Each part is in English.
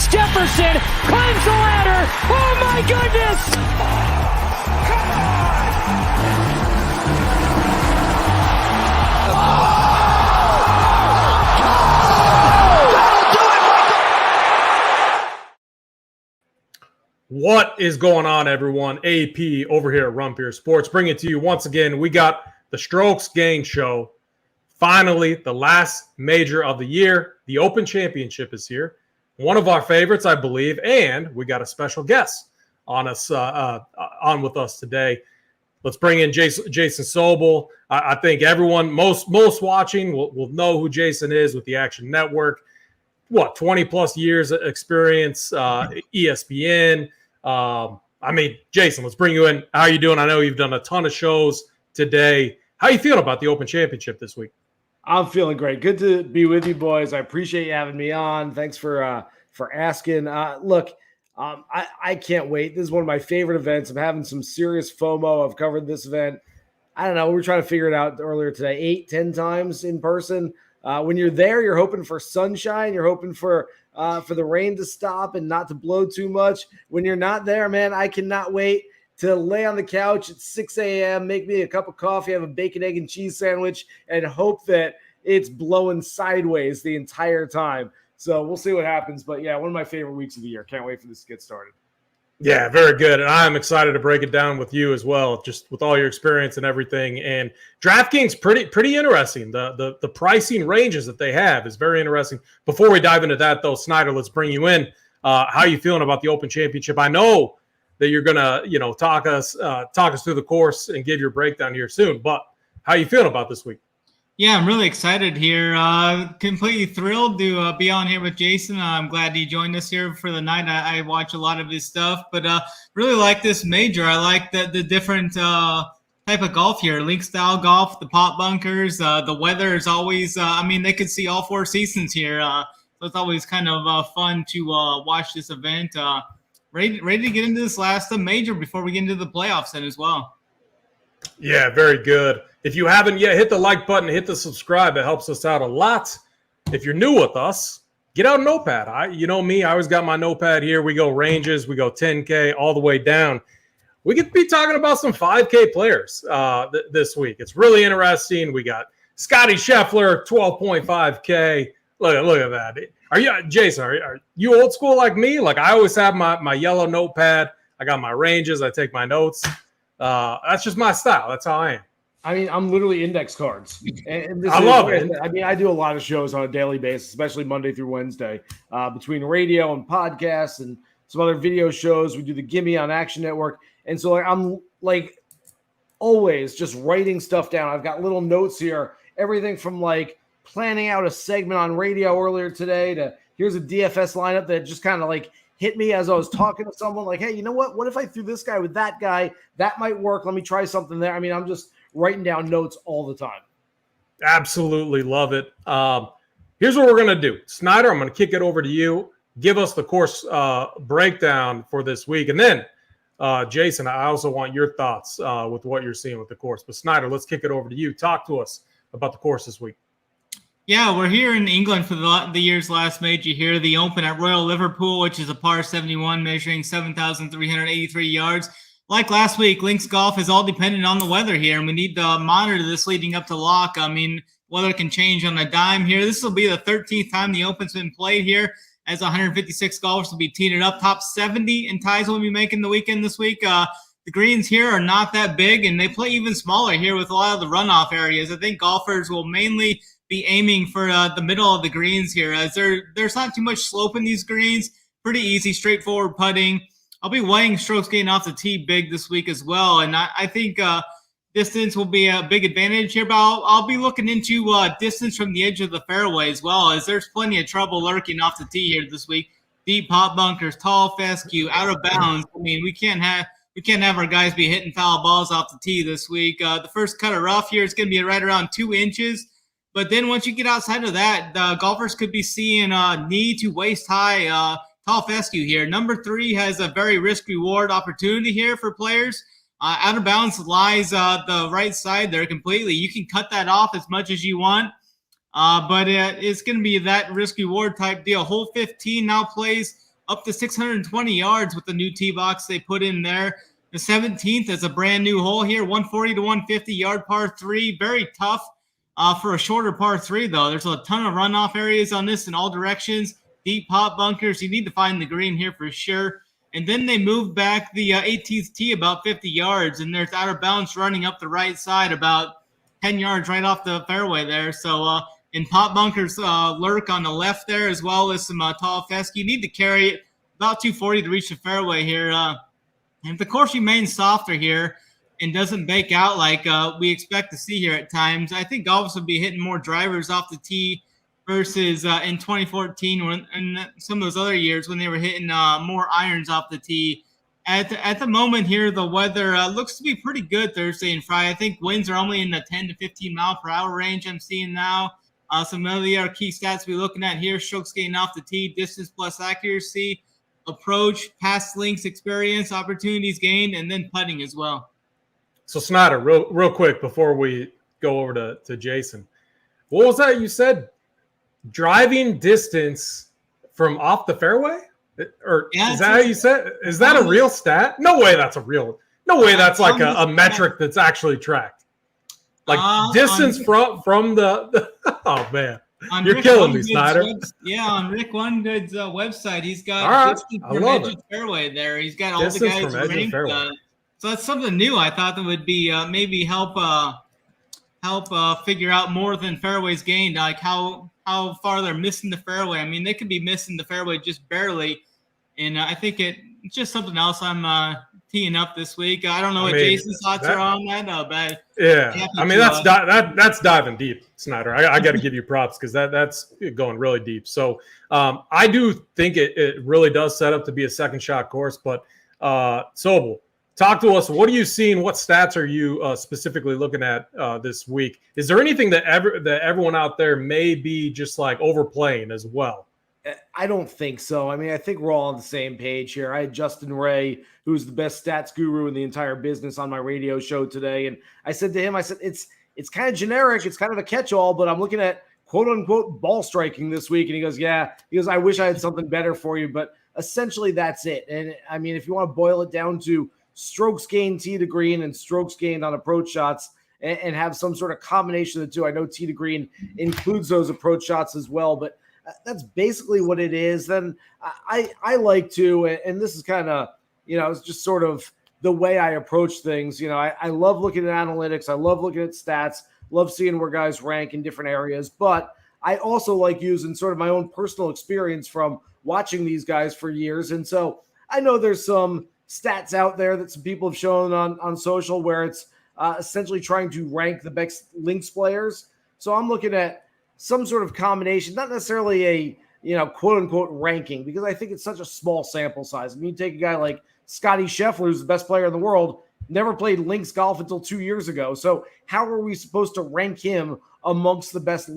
It's Jefferson, climbs the ladder. Oh my goodness! Come on! What is going on, everyone? AP over here at Rumpier Sports. Bring it to you once again. We got the Strokes Gang Show. Finally, the last major of the year. The Open Championship is here. One of our favorites, I believe, and we got a special guest on with us today. Let's bring in Jason Sobel. I think everyone, most watching, will know who Jason is with the Action Network. 20 plus years of experience, ESPN. Jason, let's bring you in. How are you doing? I know you've done a ton of shows today. How are you feeling about the Open Championship this week? I'm feeling great. Good to be with you, boys. I appreciate you having me on. Thanks for asking. I can't wait. This is one of my favorite events. I'm having some serious FOMO. I've covered this event. I don't know. We were trying to figure it out earlier today, 8-10 times in person. When you're there, you're hoping for sunshine. You're hoping for the rain to stop and not to blow too much. When you're not there, man, I cannot wait to lay on the couch at 6 a.m., make me a cup of coffee, have a bacon, egg, and cheese sandwich, and hope that it's blowing sideways the entire time. So we'll see what happens. But, yeah, one of my favorite weeks of the year. Can't wait for this to get started. Yeah, very good. And I'm excited to break it down with you as well, just with all your experience and everything. And DraftKings, pretty interesting. The pricing ranges that they have is very interesting. Before we dive into that, though, Snyder, let's bring you in. How are you feeling about the Open Championship? I know that you're gonna, talk us through the course and give your breakdown here soon. But how are you feeling about this week? Yeah, I'm really excited here. Completely thrilled to be on here with Jason. I'm glad he joined us here for the night. I watch a lot of his stuff, but really like this major. I like the different type of golf here, link style golf, the pot bunkers. The weather is always, they could see all four seasons here. So it's always kind of fun to watch this event. Ready to get into this last major before we get into the playoffs then as well. Yeah, very good. If you haven't yet, hit the like button, hit the subscribe. It helps us out a lot. If you're new with us, get out a notepad. You know me, I always got my notepad here. We go ranges, we go 10K all the way down. We could be talking about some 5K players this week. It's really interesting. We got Scotty Scheffler, 12.5K. Look at that. Are you, Jason, are you old school like me? Like I always have my yellow notepad. I got my ranges. I take my notes. That's just my style. That's how I am. I'm literally index cards. And I love it. I do a lot of shows on a daily basis, especially Monday through Wednesday, between radio and podcasts and some other video shows. We do the Gimme on Action Network. And so I'm always just writing stuff down. I've got little notes here, everything from planning out a segment on radio earlier today to here's a DFS lineup that just kind of hit me as I was talking to someone hey, you know what? What if I threw this guy with that guy? That might work. Let me try something there. I'm just writing down notes all the time. Absolutely love it. Here's what we're going to do. Snyder, I'm going to kick it over to you. Give us the course breakdown for this week. And then, Jason, I also want your thoughts with what you're seeing with the course. But Snyder, let's kick it over to you. Talk to us about the course this week. Yeah, we're here in England for the year's last major here, the Open at Royal Liverpool, which is a par 71 measuring 7,383 yards. Like last week, links golf is all dependent on the weather here, and we need to monitor this leading up to lock. Weather can change on a dime here. This will be the 13th time the Open's been played here, as 156 golfers will be teed it up. Top 70 in ties will be making the weekend this week. The greens here are not that big, and they play even smaller here with a lot of the runoff areas. I think golfers will mainly be aiming for the middle of the greens here, as there's not too much slope in these greens. Pretty easy, straightforward putting. I'll be weighing strokes getting off the tee big this week as well, and I think distance will be a big advantage here, but I'll be looking into distance from the edge of the fairway as well, as there's plenty of trouble lurking off the tee here this week. Deep pot bunkers, tall fescue, out of bounds. We can't have our guys be hitting foul balls off the tee this week. The first cut of rough here is going to be right around 2 inches. But then once you get outside of that, the golfers could be seeing knee to waist high tall fescue here. Number 3 has a very risk-reward opportunity here for players. Out of bounds lies the right side there completely. You can cut that off as much as you want, but it's going to be that risk-reward type deal. Hole 15 now plays up to 620 yards with the new tee box they put in there. The 17th is a brand new hole here, 140 to 150 yard par 3. Very tough for a shorter par 3, though. There's a ton of runoff areas on this in all directions, deep pop bunkers. You need to find the green here for sure. And then they moved back the 18th tee about 50 yards, and there's outer bounce running up the right side about 10 yards right off the fairway there. So, and pop bunkers lurk on the left there, as well as some tall fescue. You need to carry it about 240 to reach the fairway here. And if the course remains softer here and doesn't bake out like we expect to see here at times, I think golfers will be hitting more drivers off the tee versus in 2014 and some of those other years when they were hitting more irons off the tee. At the moment here, the weather looks to be pretty good Thursday and Friday. I think winds are only in the 10 to 15 mile per hour range I'm seeing now. Some of the other key stats we're looking at here: strokes gained off the tee, distance plus accuracy, approach, past links experience, opportunities gained, and then putting as well. So Snyder, real quick before we go over to Jason, what was that you said? Driving distance from off the fairway? Or is that how you said? Is that a real stat? No way that's a real. No way that's like a metric that's actually tracked. Like distance from the oh man. You're killing me, Snyder. On Rick Onegood's website, he's got distance from edge of fairway there. He's got all distance the guys ranked. So that's something new. I thought that would be maybe help figure out more than fairways gained, like how far they're missing the fairway. I mean, they could be missing the fairway just barely, and I think it's just something else I'm teeing up this week. I don't know what Jason's thoughts are on that, but yeah, I mean that's diving deep, Snyder. I got to give you props because that's going really deep. So I do think it really does set up to be a second shot course. But Sobel, talk to us. What are you seeing? What stats are you specifically looking at this week? Is there anything that everyone out there may be just like overplaying as well? I don't think so. I mean, I think we're all on the same page here. I had Justin Ray, who's the best stats guru in the entire business, on my radio show today. And I said to him, it's kind of generic. It's kind of a catch-all, but I'm looking at quote unquote ball striking this week. And he goes, I wish I had something better for you, but essentially that's it. And I mean, if you want to boil it down to strokes gained tee to green and strokes gained on approach shots and have some sort of combination of the two. I know tee to green includes those approach shots as well, but that's basically what it is. Then I like to, and this is kind of, it's just sort of the way I approach things. I love looking at analytics. I love looking at stats, love seeing where guys rank in different areas, but I also like using sort of my own personal experience from watching these guys for years. And so I know there's some stats out there that some people have shown on social where it's essentially trying to rank the best links players. So I'm looking at some sort of combination, not necessarily a quote unquote ranking, because I think it's such a small sample size. I mean, you take a guy like Scotty Scheffler, who's the best player in the world, never played links golf until 2 years ago. So how are we supposed to rank him amongst the best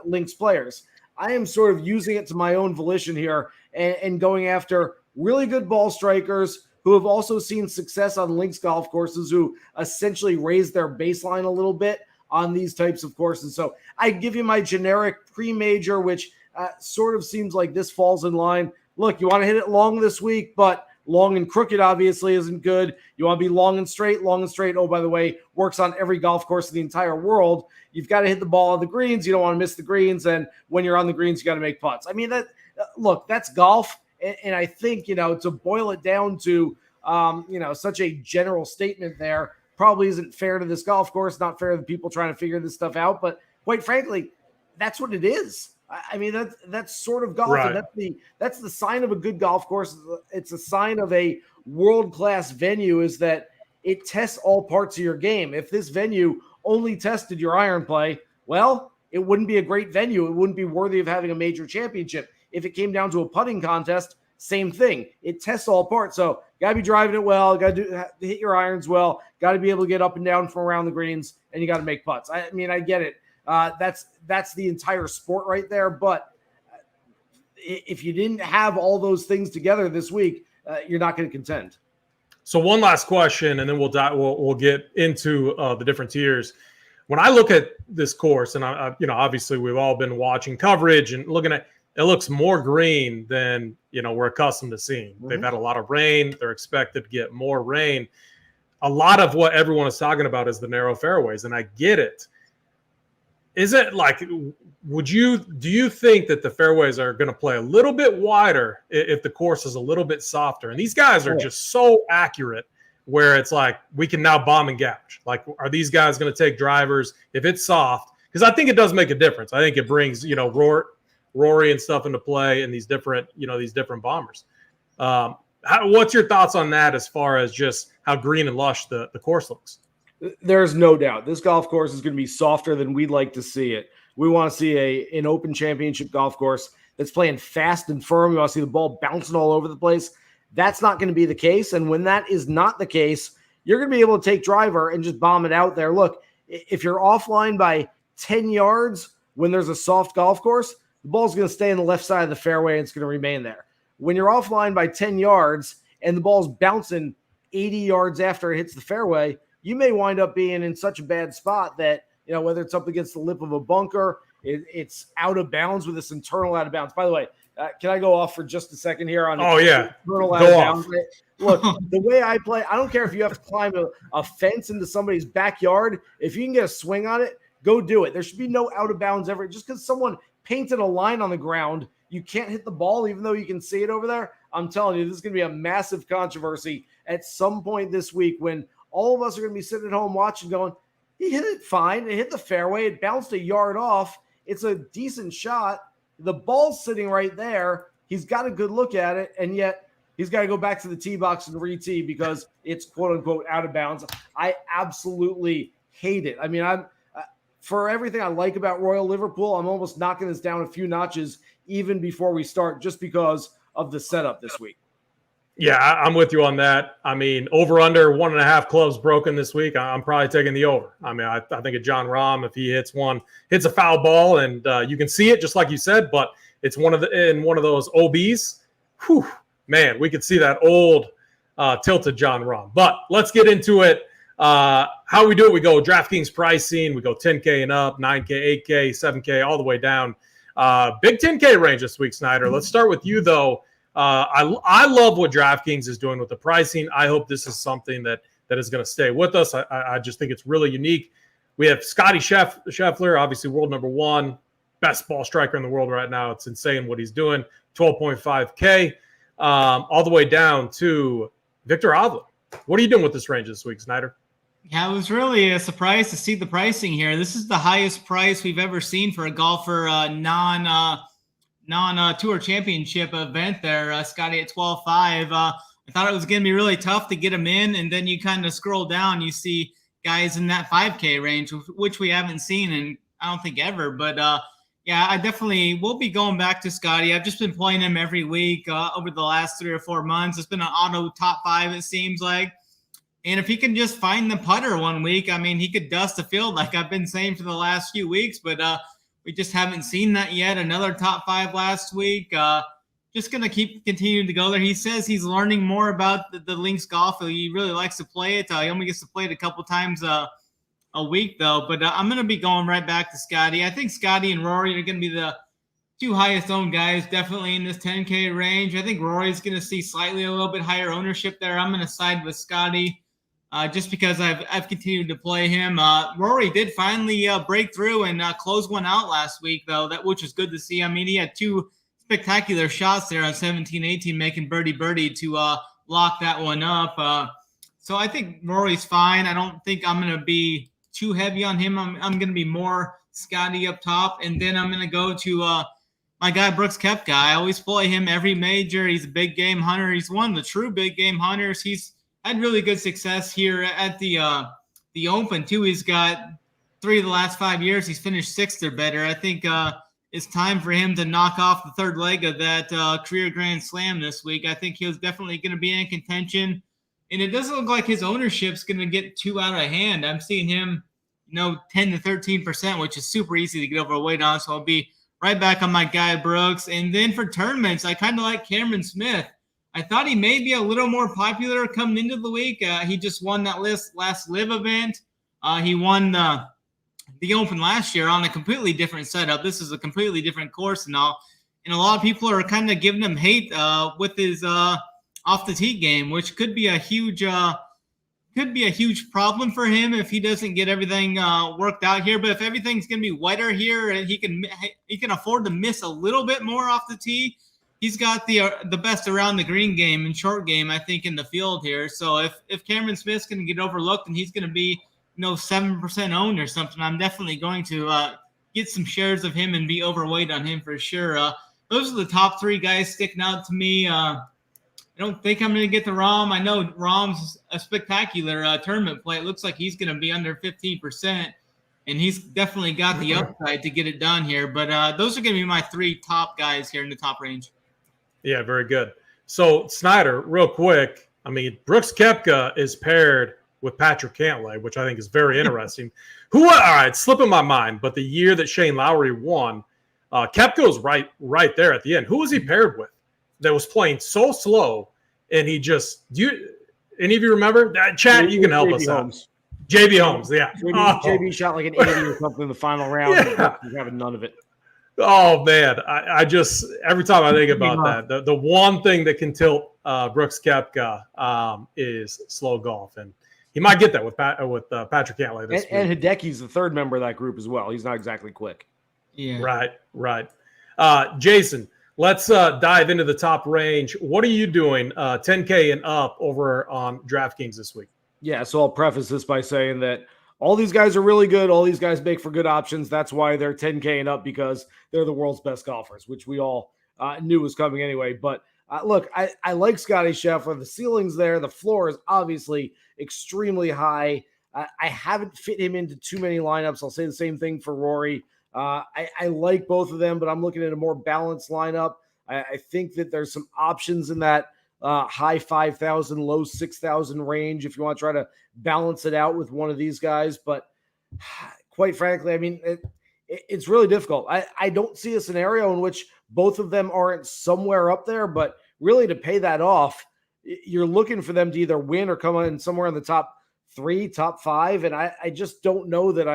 links players? I am sort of using it to my own volition here and going after really good ball strikers who have also seen success on links golf courses, who essentially raise their baseline a little bit on these types of courses. So I give you my generic pre-major, which sort of seems like this falls in line. Look, you want to hit it long this week, but long and crooked obviously isn't good. You want to be long and straight. Long and straight, oh, by the way, works on every golf course in the entire world. You've got to hit the ball on the greens. You don't want to miss the greens. And when you're on the greens, you got to make putts. I mean, look, that's golf. And I think, to boil it down to, such a general statement there probably isn't fair to this golf course, not fair to the people trying to figure this stuff out. But quite frankly, that's what it is. I mean, that's sort of golf. Right. And that's the sign of a good golf course. It's a sign of a world-class venue, is that it tests all parts of your game. If this venue only tested your iron play, well, it wouldn't be a great venue. It wouldn't be worthy of having a major championship. If it came down to a putting contest, same thing. It tests all parts. So got to be driving it well. Got to hit your irons well. Got to be able to get up and down from around the greens, and you got to make putts. I mean, I get it. That's the entire sport right there. But if you didn't have all those things together this week, you're not going to contend. So one last question, and then we'll get into the different tiers. When I look at this course, and I obviously we've all been watching coverage and looking at, it looks more green than, we're accustomed to seeing. Mm-hmm. They've had a lot of rain. They're expected to get more rain. A lot of what everyone is talking about is the narrow fairways, and I get it. Is it like, do you think that the fairways are going to play a little bit wider if the course is a little bit softer? And these guys are just so accurate where it's like we can now bomb and gouge. Like, are these guys going to take drivers if it's soft? Because I think it does make a difference. I think it brings, Rory and stuff into play and these different bombers. What's your thoughts on that as far as just how green and lush the course looks? There's no doubt this golf course is going to be softer than we'd like to see it. We want to see an Open Championship golf course that's playing fast and firm. We want to see the ball bouncing all over the place. That's not going to be the case. And when that is not the case, you're going to be able to take driver and just bomb it out there. Look, if you're offline by 10 yards when there's a soft golf course, the ball's going to stay on the left side of the fairway and it's going to remain there. When you're offline by 10 yards and the ball's bouncing 80 yards after it hits the fairway, you may wind up being in such a bad spot that, whether it's up against the lip of a bunker, it's out of bounds with this internal out of bounds. By the way, can I go off for just a second here on internal out of bounds? Look, the way I play, I don't care if you have to climb a fence into somebody's backyard. If you can get a swing on it, go do it. There should be no out of bounds ever. Just because someone painted a line on the ground, you can't hit the ball even though you can see it over there. I'm telling you, this is going to be a massive controversy at some point this week when all of us are going to be sitting at home watching going, he hit it fine. It hit the fairway. It bounced a yard off. It's a decent shot. The ball's sitting right there. He's got a good look at it, and yet he's got to go back to the tee box and re-tee because it's quote-unquote out of bounds. I absolutely hate it. I mean, for everything I like about Royal Liverpool, I'm almost knocking this down a few notches even before we start just because of the setup this week. Yeah, I'm with you on that. I mean, over under 1.5 clubs broken this week. I'm probably taking the over. I mean, I think of John Rahm, if he hits a foul ball, and you can see it just like you said, but it's in one of those OBs. Whew, man, we could see that old tilted John Rahm. But let's get into it. How we do it? We go DraftKings pricing. We go 10K and up, 9K, 8K, 7K, all the way down. Big 10K range this week, Snyder. Let's start with you though. I love what DraftKings is doing with the pricing. I hope this is something that is going to stay with us. I just think it's really unique. We have Scotty Scheffler, obviously world number 1, best ball striker in the world right now. It's insane what he's doing. 12.5K, all the way down to Victor Hovland. What are you doing with this range this week, Snyder? Yeah, it was really a surprise to see the pricing here. This is the highest price we've ever seen for a golfer non-tour championship event there, Scotty, at 12.5. I thought it was going to be really tough to get him in, and then you kind of scroll down, you see guys in that 5K range, which we haven't seen in, I don't think, ever. But, yeah, I definitely will be going back to Scotty. I've just been playing him every week over the last 3 or 4 months. It's been an auto top 5, it seems like. And if he can just find the putter one week, I mean, he could dust the field like I've been saying for the last few weeks, but we just haven't seen that yet. Another top 5 last week. Just going to continuing to go there. He says he's learning more about the links golf. He really likes to play it. He only gets to play it a couple times a week, though. But I'm going to be going right back to Scotty. I think Scotty and Rory are going to be the 2 highest owned guys, definitely in this 10K range. I think Rory's going to see slightly a little bit higher ownership there. I'm going to side with Scotty. Just because I've continued to play him. Rory did finally break through and close one out last week, though, which was good to see. I mean, he had 2 spectacular shots there on 17-18, making birdie to lock that one up. So I think Rory's fine. I don't think I'm going to be too heavy on him. I'm going to be more Scotty up top, and then I'm going to go to my guy Brooks Koepka. I always play him every major. He's a big game hunter. He's one of the true big game hunters. He's had really good success here at the Open, too. He's got 3 of the last 5 years. He's finished 6th or better. I think it's time for him to knock off the 3rd leg of that career Grand Slam this week. I think he was definitely going to be in contention. And it doesn't look like his ownership's going to get too out of hand. I'm seeing him, 10 to 13%, which is super easy to get overweight on. So I'll be right back on my guy Brooks. And then for tournaments, I kind of like Cameron Smith. I thought he may be a little more popular coming into the week. He just won that last live event. He won the Open last year on a completely different setup. This is a completely different course and all. and a lot of people are kind of giving him hate with his off the tee game, which could be a huge problem for him if he doesn't get everything worked out here. But if everything's going to be wetter here and he can afford to miss a little bit more off the tee, he's got the best around the green game and short game, I think, in the field here. So if Cameron Smith's going to get overlooked and he's going to be 7% owned or something, I'm definitely going to get some shares of him and be overweight on him for sure. Those are the top three guys sticking out to me. I don't think I'm going to get the Rahm. I know Rahm's a spectacular tournament play. It looks like he's going to be under 15%, and he's definitely got the upside to get it done here. But those are going to be my three top guys here in the top range. Yeah, very good. So, Snyder, real quick, I mean, Brooks Koepka is paired with Patrick Cantlay, which I think is very interesting. All right, slipping my mind, but the year that Shane Lowry won, Koepka's right there at the end. Who was he paired with that was playing so slow, and he just any of you remember? Chad, you can help us out. JB Holmes, yeah. JB shot like an 80 or something in the final round. Yeah. He's having none of it. Oh man, I just every time I think about that, the one thing that can tilt Brooks Koepka is slow golf, and he might get that with Patrick Cantlay this week. And Hideki's the third member of that group as well. He's not exactly quick. Yeah, right. Jason, let's dive into the top range. What are you doing 10K and up over on DraftKings this week? Yeah, so I'll preface this by saying that all these guys are really good. All these guys make for good options. That's why they're 10K and up, because they're the world's best golfers, which we all knew was coming anyway. But look, I like Scottie Scheffler. The ceiling's there. The floor is obviously extremely high. I haven't fit him into too many lineups. I'll say the same thing for Rory. I like both of them, but I'm looking at a more balanced lineup. I think that there's some options in that high 5,000, low 6,000 range if you want to try to balance it out with one of these guys. But quite frankly, I mean, it's really difficult. I don't see a scenario in which both of them aren't somewhere up there, but really to pay that off, you're looking for them to either win or come in somewhere in the top 3, top 5. And I just don't know that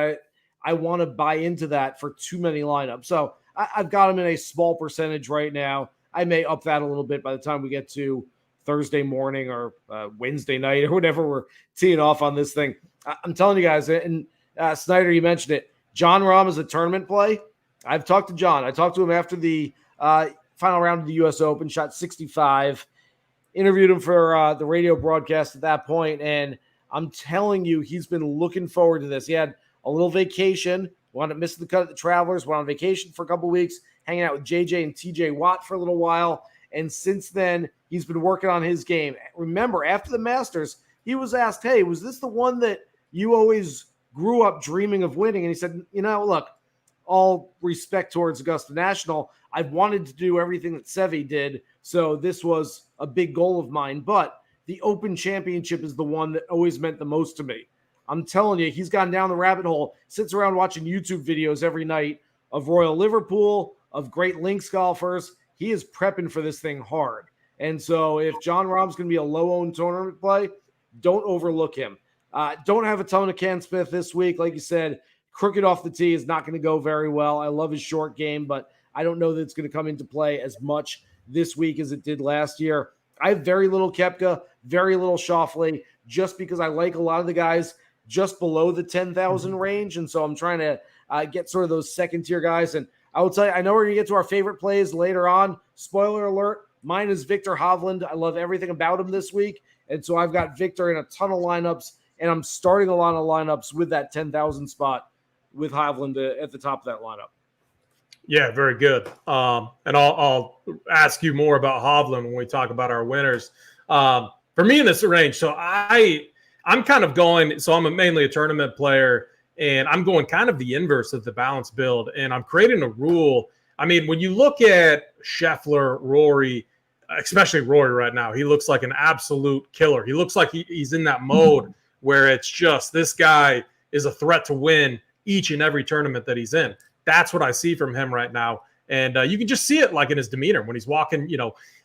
I want to buy into that for too many lineups. So I've got them in a small percentage right now. I may up that a little bit by the time we get to Thursday morning or Wednesday night or whenever we're teeing off on this thing. I'm telling you guys, and Snyder, you mentioned it, Jon Rahm is a tournament play. I've talked to John. I talked to him after the final round of the U.S. Open, shot 65, interviewed him for the radio broadcast at that point, and I'm telling you, he's been looking forward to this. He had a little vacation, wanted to miss the cut at the Travelers, went on vacation for a couple weeks, hanging out with JJ and TJ Watt for a little while. And since then, he's been working on his game. Remember, after the Masters, he was asked, hey, was this the one that you always grew up dreaming of winning? And he said, look, all respect towards Augusta National, I've wanted to do everything that Seve did, so this was a big goal of mine. But the Open Championship is the one that always meant the most to me. I'm telling you, he's gone down the rabbit hole, sits around watching YouTube videos every night of Royal Liverpool, of great links golfers. He is prepping for this thing hard. And so if Jon Rahm's going to be a low-owned tournament play, don't overlook him. Don't have a ton of Cam Smith this week. Like you said, crooked off the tee is not going to go very well. I love his short game, but I don't know that it's going to come into play as much this week as it did last year. I have very little Koepka, very little Schauffele, just because I like a lot of the guys just below the 10,000 range. And so I'm trying to get sort of those second-tier guys. And I will tell you, I know we're going to get to our favorite plays later on. Spoiler alert, mine is Victor Hovland. I love everything about him this week. And so I've got Victor in a ton of lineups, and I'm starting a lot of lineups with that 10,000 spot with Hovland at the top of that lineup. Yeah, very good. And I'll ask you more about Hovland when we talk about our winners. For me in this range, so I'm kind of going, so I'm mainly a tournament player, and I'm going kind of the inverse of the balance build, and I'm creating a rule. I mean, when you look at Scheffler, Rory, especially Rory right now, he looks like an absolute killer. He looks like he's in that mode where it's just this guy is a threat to win each and every tournament that he's in. That's what I see from him right now. And you can just see it like in his demeanor when he's walking,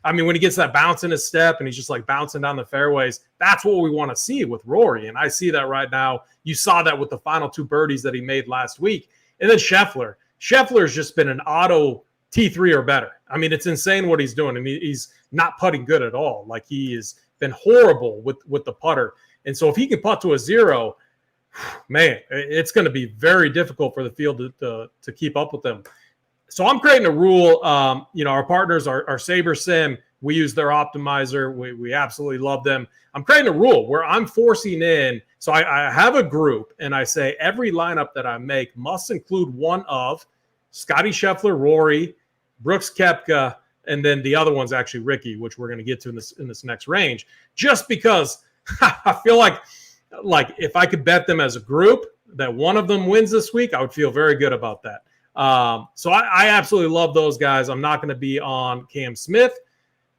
when he gets that bounce in his step and he's just like bouncing down the fairways. That's what we want to see with Rory. And I see that right now. You saw that with the final 2 birdies that he made last week. And then Scheffler's just been an auto T3 or better. I mean, it's insane what he's doing. I mean, he's not putting good at all. Like, he has been horrible with the putter. And so if he can putt to a 0, man, it's going to be very difficult for the field to keep up with them. So I'm creating a rule. Our partners are Saber Sim. We use their optimizer. We absolutely love them. I'm creating a rule where I'm forcing in. So I have a group, and I say every lineup that I make must include one of Scotty Scheffler, Rory, Brooks Koepka, and then the other one's actually Ricky, which we're going to get to in this next range. Just because I feel like if I could bet them as a group that one of them wins this week, I would feel very good about that. So I absolutely love those guys. I'm not going to be on Cam Smith.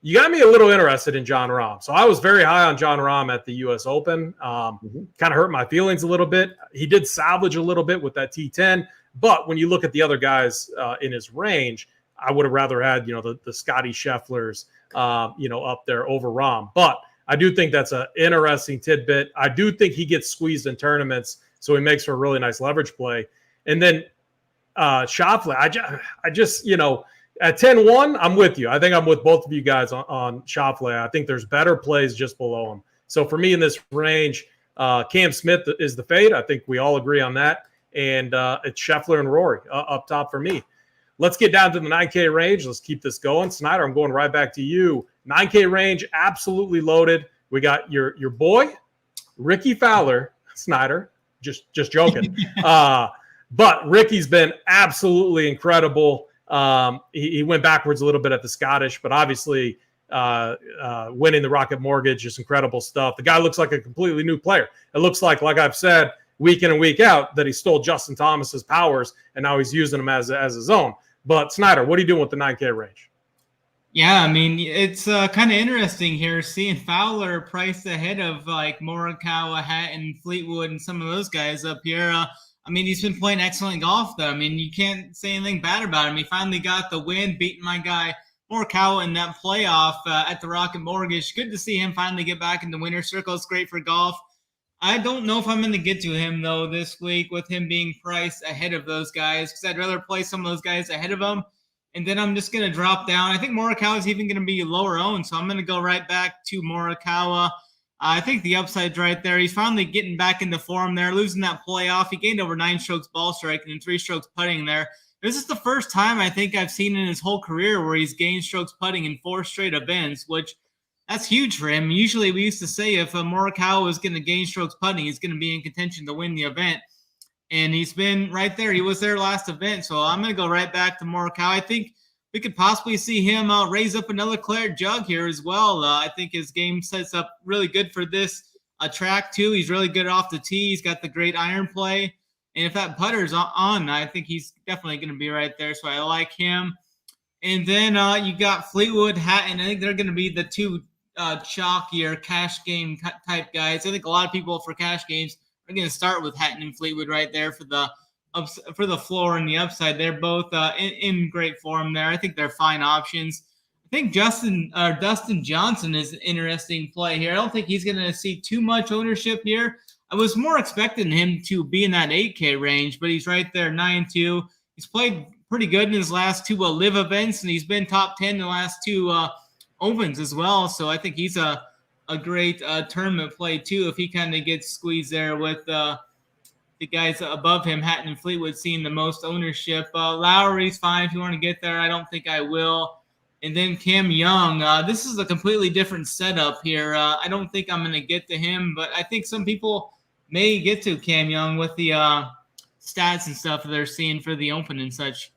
You got me a little interested in Jon Rahm. So I was very high on Jon Rahm at the U.S. Open. Kind of hurt my feelings a little bit. He did salvage a little bit with that T10. But when you look at the other guys in his range, I would have rather had, the Scotty Schefflers, up there over Rahm. But I do think that's an interesting tidbit. I do think he gets squeezed in tournaments, so he makes for a really nice leverage play. And then Schauffele, I just at 10-1, I'm with you. I think I'm with both of you guys on Schauffele. I think there's better plays just below him. So for me in this range, Cam Smith is the fade. I think we all agree on that. And it's Scheffler and Rory up top for me. Let's get down to the 9K range. Let's keep this going. Snyder, I'm going right back to you. 9K range, absolutely loaded. We got your boy, Ricky Fowler. Snyder, just joking. But Ricky's been absolutely incredible. He went backwards a little bit at the Scottish, but obviously winning the Rocket Mortgage, just incredible stuff. The guy looks like a completely new player. It looks like I've said, week in and week out, that he stole Justin Thomas's powers, and now he's using them as his own. But Snyder, what are you doing with the 9K range? Yeah, I mean, it's kind of interesting here seeing Fowler priced ahead of like Morikawa, Hatton, Fleetwood, and some of those guys up here. I mean, he's been playing excellent golf, though. I mean, you can't say anything bad about him. He finally got the win, beating my guy Morikawa in that playoff at the Rocket Mortgage. Good to see him finally get back in the winner's circle. It's great for golf. I don't know if I'm going to get to him, though, this week with him being priced ahead of those guys, because I'd rather play some of those guys ahead of him. And then I'm just going to drop down. I think Morikawa is even going to be lower owned, so I'm going to go right back to Morikawa. I think the upside's right there. He's finally getting back into form there, losing that playoff. He gained over 9 strokes ball striking and 3 strokes putting there. This is the first time I think I've seen in his whole career where he's gained strokes putting in 4 straight events, which that's huge for him. Usually we used to say if Morikawa was going to gain strokes putting, he's going to be in contention to win the event. And he's been right there. He was there last event. So I'm going to go right back to Morikawa. I think we could possibly see him raise up another claret jug here as well. I think his game sets up really good for this track too. He's really good off the tee. He's got the great iron play. And if that putter's on, I think he's definitely going to be right there. So I like him. And then you got Fleetwood, Hatton. I think they're going to be the two chalkier cash game type guys. I think a lot of people for cash games are going to start with Hatton and Fleetwood right there for the floor and the upside. They're both in great form there. I think they're fine options. I think Dustin Johnson is an interesting play here. I don't think he's going to see too much ownership here. I was more expecting him to be in that 8K range, but he's right there, 9-2. He's played pretty good in his last 2 live events, and he's been top 10 in the last 2 opens as well. So I think he's a great tournament play too if he kind of gets squeezed there with the guys above him, Hatton and Fleetwood, seeing the most ownership. Lowry's fine if you want to get there. I don't think I will. And then Cam Young. This is a completely different setup here. I don't think I'm going to get to him, but I think some people may get to Cam Young with the stats and stuff that they're seeing for the Open and such.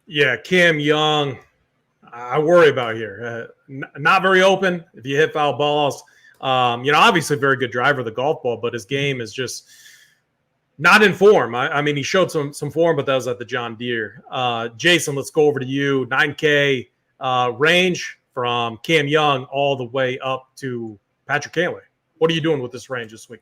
Yeah, Cam Young, I worry about here. Not very open if you hit foul balls. Obviously a very good driver of the golf ball, but his game is just not in form. I mean, he showed some form, but that was at the John Deere. Jason, let's go over to you. 9K range from Cam Young all the way up to Patrick Cantlay. What are you doing with this range this week?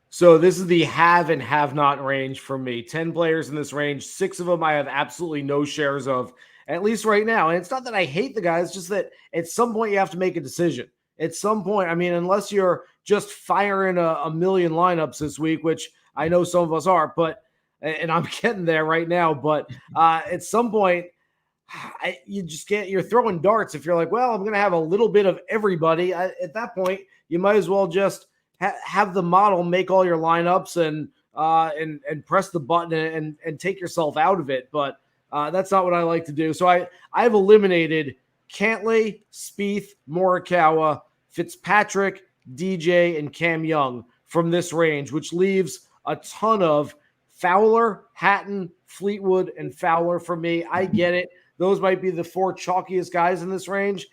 So this is the have and have not range for me. 10 players in this range. 6 of them I have absolutely no shares of, at least right now. And it's not that I hate the guy. It's just that at some point you have to make a decision. At some point, I mean, unless you're just firing a million lineups this week, which I know some of us are, and I'm getting there right now. But at some point, you just can't. You're throwing darts if you're like, well, I'm going to have a little bit of everybody. At that point, you might as well just have the model make all your lineups and press the button and take yourself out of it. But that's not what I like to do. So I've eliminated Cantlay, Spieth, Morikawa, Fitzpatrick, DJ, and Cam Young from this range, which leaves a ton of Fowler, Hatton, Fleetwood, and Fowler for me. I get it. Those might be the 4 chalkiest guys in this range.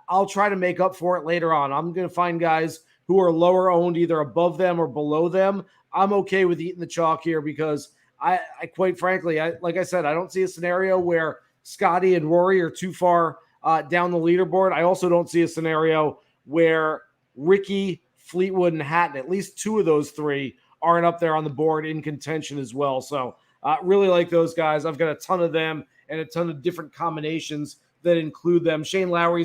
I'll try to make up for it later on. I'm going to find guys who are lower owned, either above them or below them. I'm okay with eating the chalk here because I quite frankly, like I said, I don't see a scenario where Scotty and Rory are too far down the leaderboard. I also don't see a scenario where Ricky, Fleetwood, and Hatton, at least 2 of those 3, aren't up there on the board in contention as well. So really like those guys. I've got a ton of them and a ton of different combinations that include them. Shane Lowry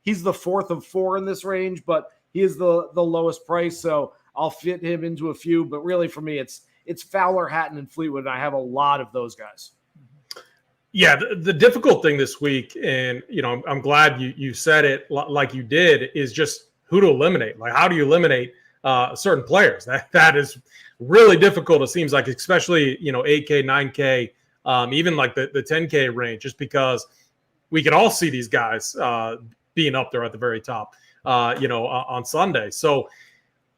he's the 4th of 4 in this range, but he is the lowest price. So I'll fit him into a few, but really for me, it's Fowler, Hatton, and Fleetwood. And I have a lot of those guys. Yeah, the difficult thing this week, and I'm glad you said it like you did, is just who to eliminate. Like, how do you eliminate certain players? That is really difficult. It seems like, especially 8K, 9K, even like the 10K range, just because we can all see these guys being up there at the very top, on Sunday. So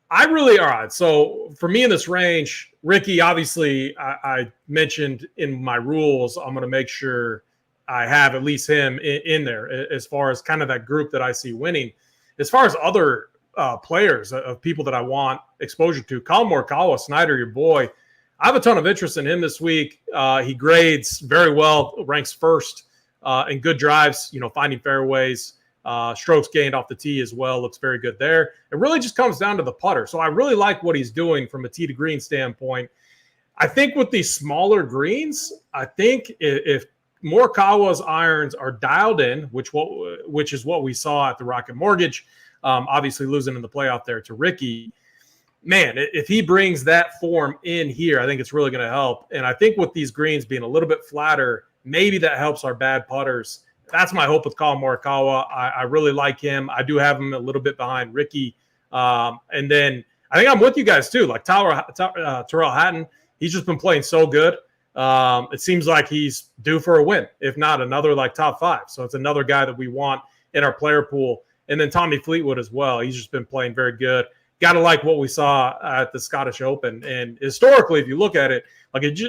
all right. So for me in this range, Ricky, obviously I mentioned in my rules, I'm going to make sure I have at least him in there as far as kind of that group that I see winning. As far as other players of people that I want exposure to, Collin Morikawa, Snyder, your boy, I have a ton of interest in him this week. He grades very well, ranks first in good drives, finding fairways. Strokes gained off the tee as well. Looks very good there. It really just comes down to the putter. So I really like what he's doing from a tee to green standpoint. I think with these smaller greens, I think if Morikawa's irons are dialed in, which is what we saw at the Rocket Mortgage, obviously losing in the playoff there to Ricky, man, if he brings that form in here, I think it's really going to help. And I think with these greens being a little bit flatter, maybe that helps our bad putters. That's my hope with Collin Morikawa. I really like him. I do have him a little bit behind Ricky. And then I think I'm with you guys too. Like Tyrrell Hatton, he's just been playing so good. It seems like he's due for a win, if not another like top 5. So it's another guy that we want in our player pool. And then Tommy Fleetwood as well. He's just been playing very good. Got to like what we saw at the Scottish Open. And historically, if you look at it,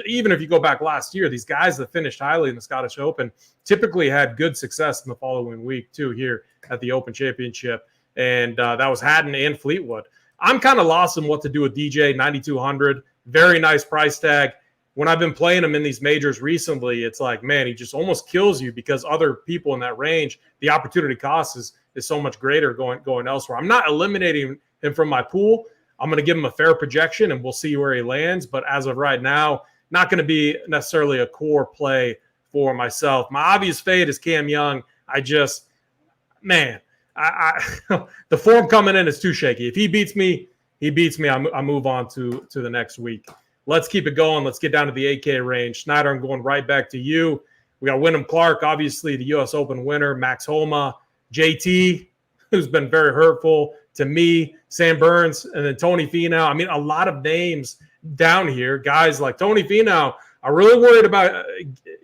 even if you go back last year, these guys that finished highly in the Scottish Open typically had good success in the following week too here at the Open Championship. And that was Hatton and Fleetwood. I'm kind of lost in what to do with DJ, 9,200. Very nice price tag. When I've been playing him in these majors recently, it's like, man, he just almost kills you because other people in that range, the opportunity cost is so much greater going elsewhere. I'm not eliminating him from my pool. I'm going to give him a fair projection, and we'll see where he lands. But as of right now, not going to be necessarily a core play for myself. My obvious fade is Cam Young. The form coming in is too shaky. If he beats me, he beats me. I move on to the next week. Let's keep it going. Let's get down to the 8K range. Snyder, I'm going right back to you. We got Wyndham Clark, obviously the U.S. Open winner, Max Homa, JT, who's been very hurtful to me, Sam Burns, and then Tony Finau. I mean, a lot of names down here. Guys like Tony Finau are really worried about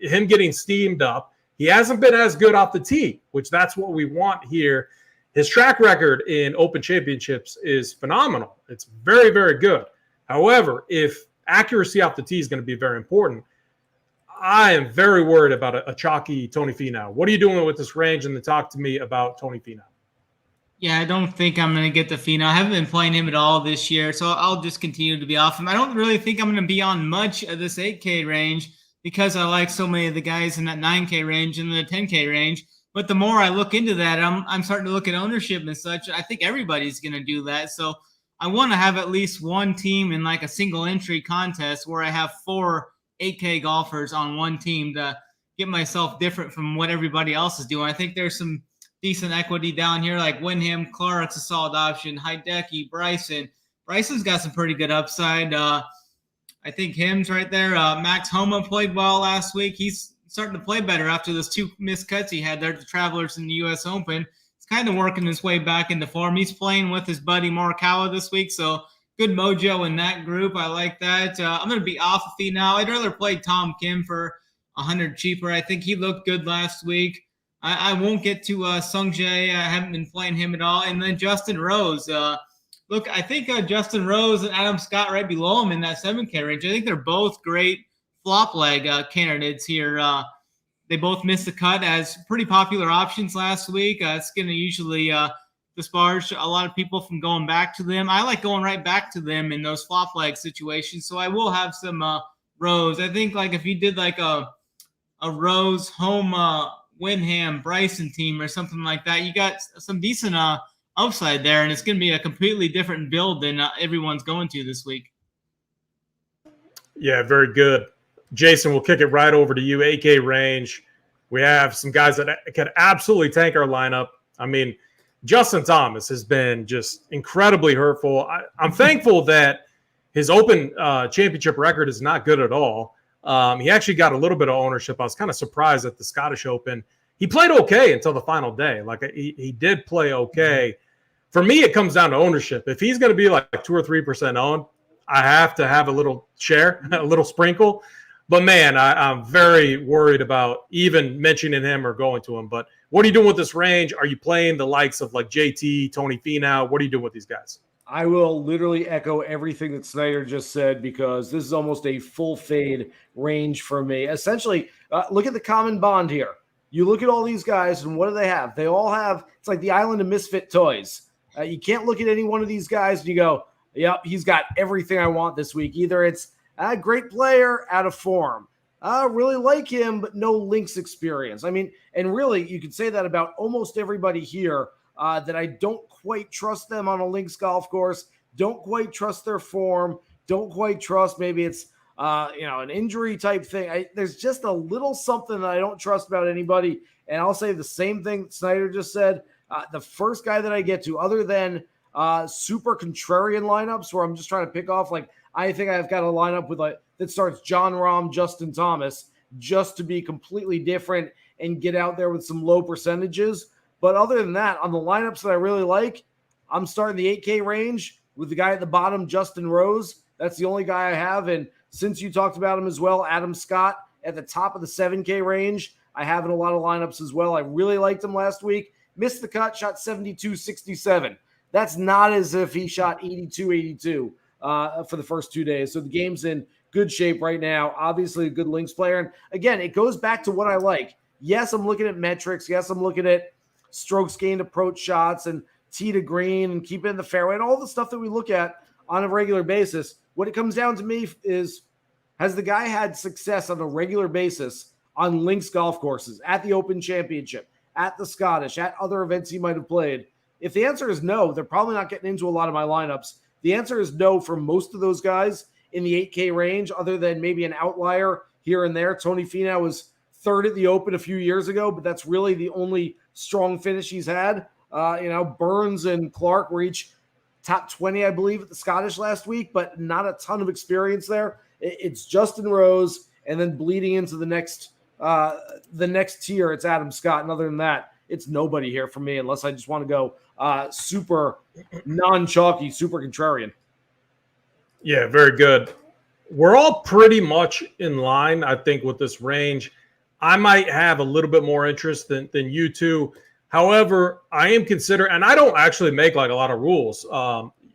him getting steamed up. He hasn't been as good off the tee, which that's what we want here. His track record in Open Championships is phenomenal. It's very, very good. However, if accuracy off the tee is going to be very important, I am very worried about a chalky Tony Finau. What are you doing with this range? And then talk to me about Tony Finau. Yeah, I don't think I'm going to get the Finau. I haven't been playing him at all this year, so I'll just continue to be off him. I don't really think I'm going to be on much of this 8K range because I like so many of the guys in that 9K range and the 10K range. But the more I look into that, I'm starting to look at ownership and such. I think everybody's going to do that. So I want to have at least one team in like a single entry contest where I have 4 8K golfers on one team to get myself different from what everybody else is doing. I think there's some decent equity down here, like Wyndham Clark's a solid option, Hideki, Bryson. Bryson's got some pretty good upside. I think him's right there. Max Homa played well last week. He's starting to play better after those 2 missed cuts he had there at the Travelers in the U.S. Open. He's kind of working his way back into form. He's playing with his buddy Morikawa this week, so good mojo in that group. I like that. I'm going to be off of Finau. I'd rather play Tom Kim for 100 cheaper. I think he looked good last week. I won't get to Sung Jae. I haven't been playing him at all. And then Justin Rose. Look, I think Justin Rose and Adam Scott right below him in that 7K range. I think they're both great flop leg candidates here. They both missed the cut as pretty popular options last week. It's going to usually disparage a lot of people from going back to them. I like going right back to them in those flop leg situations. So I will have some Rose. I think like if you did like a Rose home Wyndham Bryson team or something like that, you got some decent upside there, and it's going to be a completely different build than everyone's going to this week. Yeah, very good. Jason, we'll kick it right over to you. 8K range. We have some guys that can absolutely tank our lineup. I mean, Justin Thomas has been just incredibly hurtful. I'm thankful that his Open championship record is not good at all. He actually got a little bit of ownership. I was kind of surprised at the Scottish Open. He played okay until the final day. Like he did play okay. For me, it comes down to ownership. If he's going to be like 2 or 3% owned, I have to have a little share, a little sprinkle. But man, I'm very worried about even mentioning him or going to him. But what are you doing with this range? Are you playing the likes of like JT, Tony Finau? What are you doing with these guys? I will literally echo everything that Snyder just said because this is almost a full fade range for me. Essentially, look at the common bond here. You look at all these guys, and what do they have? They all have – it's like the island of misfit toys. You can't look at any one of these guys and you go, yep, he's got everything I want this week. Either it's a great player out of form. I really like him, but no links experience. I mean, and really, you could say that about almost everybody here that I don't quite trust them on a links golf course, don't quite trust their form, don't quite trust maybe it's an injury type thing. There's just a little something that I don't trust about anybody. And I'll say the same thing that Snyder just said. The first guy that I get to, other than super contrarian lineups where I'm just trying to pick off, like I think I've got a lineup with like that starts John Rahm, Justin Thomas, just to be completely different and get out there with some low percentages. But other than that, on the lineups that I really like, I'm starting the 8K range with the guy at the bottom, Justin Rose. That's the only guy I have. And since you talked about him as well, Adam Scott at the top of the 7K range, I have in a lot of lineups as well. I really liked him last week. Missed the cut, shot 72-67. That's not as if he shot 82-82 for the first 2 days. So the game's in good shape right now. Obviously a good links player. And again, it goes back to what I like. Yes, I'm looking at metrics. Yes, I'm looking at strokes gained approach shots and tee to green and keep it in the fairway and all the stuff that we look at on a regular basis. What it comes down to me is, has the guy had success on a regular basis on links golf courses, at the Open Championship, at the Scottish, at other events he might have played? If the answer is no, they're probably not getting into a lot of my lineups. The answer is no for most of those guys in the 8K range, other than maybe an outlier here and there. Tony Finau was third at the Open a few years ago, but that's really the only strong finish he's had. Burns and Clark were each top 20, I believe, at the Scottish last week, but not a ton of experience there. It's Justin Rose, and then bleeding into the next tier, it's Adam Scott. And other than that, it's nobody here for me unless I just want to go super non-chalky, super contrarian. Yeah, very good. We're all pretty much in line, I think, with this range. I might have a little bit more interest than you two. However, I am considering, and I don't actually make like a lot of rules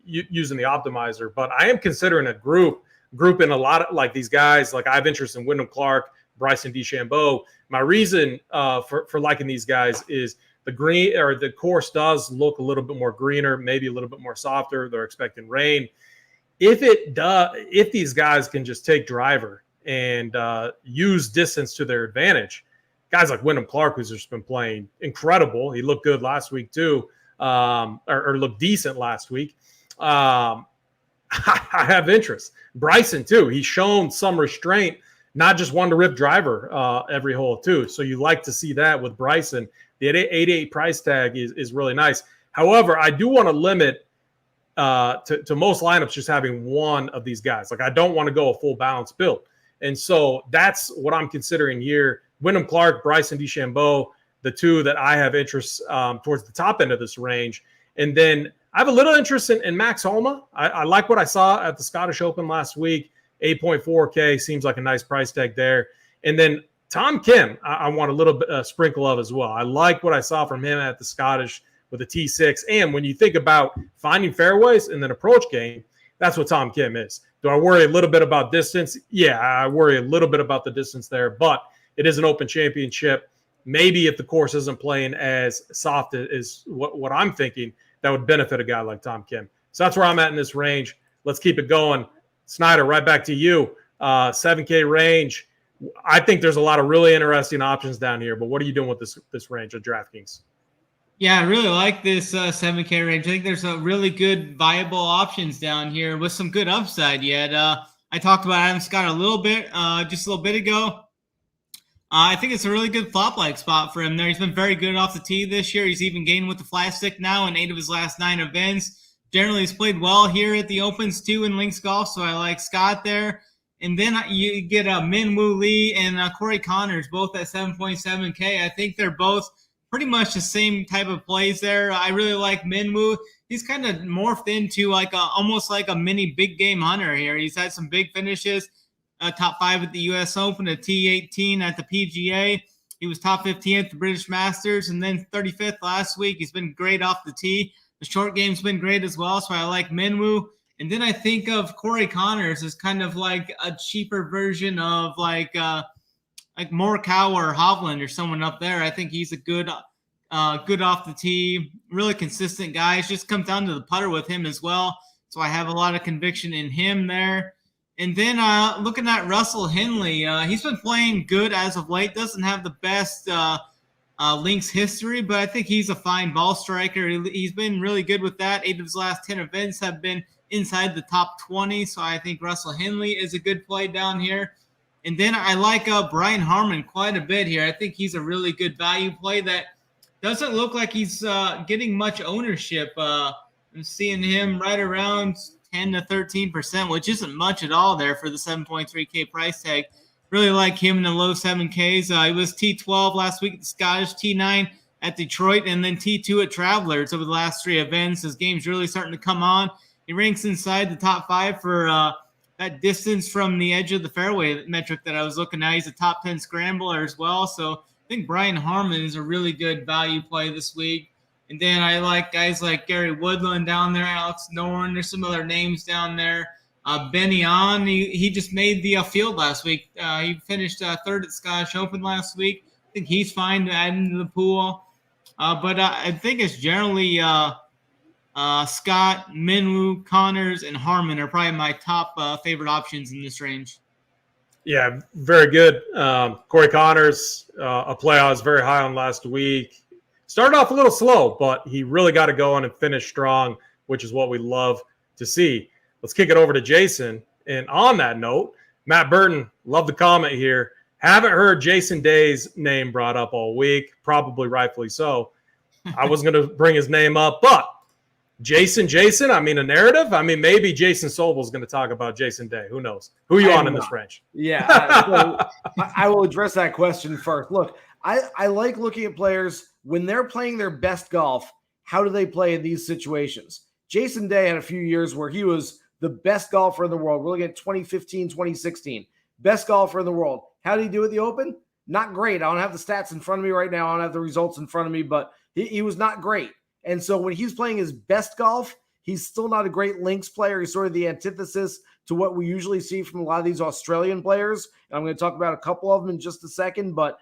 using the optimizer, but I am considering a grouping a lot of like these guys. Like I have interest in Wyndham Clark, Bryson DeChambeau. My reason for liking these guys is the green or the course does look a little bit more greener, maybe a little bit more softer. They're expecting rain. If these guys can just take driver and use distance to their advantage, guys like Wyndham Clark, who's just been playing incredible. He looked good last week too, or looked decent last week. I have interest. Bryson too. He's shown some restraint, not just one to rip driver every hole too. So you like to see that with Bryson. The 8.8 price tag is really nice. However, I do want to limit to most lineups just having one of these guys. Like I don't want to go a full balance build. And so that's what I'm considering here. Wyndham Clark, Bryson DeChambeau, the two that I have interest towards the top end of this range. And then I have a little interest in Max Homa. I like what I saw at the Scottish Open last week. 8.4K seems like a nice price tag there. And then Tom Kim, I want a little bit sprinkle of as well. I like what I saw from him at the Scottish with a T6. And when you think about finding fairways and then approach game, that's what Tom Kim is. Do I worry a little bit about distance? Yeah, I worry a little bit about the distance there, but it is an Open Championship. Maybe if the course isn't playing as soft as what I'm thinking, that would benefit a guy like Tom Kim. So that's where I'm at in this range. Let's keep it going. Snyder, right back to you. 7K range. I think there's a lot of really interesting options down here, but what are you doing with this range of DraftKings? Yeah, I really like this 7K range. I think there's a really good viable options down here with some good upside yet. I talked about Adam Scott a little bit, just a little bit ago. I think it's a really good flop-like spot for him there. He's been very good off the tee this year. He's even gained with the flat stick now in 8 of his last 9 events. Generally, he's played well here at the Opens too in links golf, so I like Scott there. And then you get Min Woo Lee and Corey Connors, both at 7.7K. I think they're both pretty much the same type of plays there. I really like Min Woo. He's kind of morphed into almost like a mini big game hunter here. He's had some big finishes. Top 5 at the U.S. Open, a T18 at the PGA. He was top 15 at the British Masters, and then 35th last week. He's been great off the tee. The short game's been great as well, so I like Min Woo. And then I think of Corey Connors as kind of like a cheaper version of like Morikawa or Hovland or someone up there. I think he's a good off the tee, really consistent guy. It just comes down to the putter with him as well. So I have a lot of conviction in him there. And then looking at Russell Henley, he's been playing good as of late. Doesn't have the best links history, but I think he's a fine ball striker. He's been really good with that. 8 of his last 10 events have been inside the top 20. So I think Russell Henley is a good play down here. And then I like Brian Harman quite a bit here. I think he's a really good value play that doesn't look like he's getting much ownership. I'm seeing him right around 10 to 13%, which isn't much at all there for the 7.3K price tag. Really like him in the low 7Ks. He was T12 last week at the Scottish, T9 at Detroit, and then T2 at Travelers over the last 3 events. His game's really starting to come on. He ranks inside the top 5 for that distance from the edge of the fairway metric that I was looking at. He's a top 10 scrambler as well. So I think Brian Harman is a really good value play this week. And then I like guys like Gary Woodland down there, Alex Noren. There's some other names down there. Benny On, he just made the field last week. He finished 3rd at Scottish Open last week. I think he's fine to add into the pool. But I think it's generally Scott, Min Woo, Connors, and Harman are probably my top favorite options in this range. Yeah, very good. Corey Connors, a play I was very high on last week. Started off a little slow, but he really got to go on and finish strong, which is what we love to see. Let's kick it over to Jason. And on that note, Matt Burton, love the comment here. Haven't heard Jason Day's name brought up all week, probably rightfully so. I wasn't going to bring his name up, but Jason, I mean, a narrative? I mean, maybe Jason Sobel is going to talk about Jason Day. Who knows? Who are you on in this range? Yeah, so I will address that question first. Look, I like looking at players when they're playing their best golf. How do they play in these situations? Jason Day had a few years where he was the best golfer in the world. We're looking at 2015, 2016. Best golfer in the world. How did he do at the Open? Not great. I don't have the stats in front of me right now. I don't have the results in front of me, but he was not great. And so when he's playing his best golf, he's still not a great links player. He's sort of the antithesis to what we usually see from a lot of these Australian players. And I'm going to talk about a couple of them in just a second, but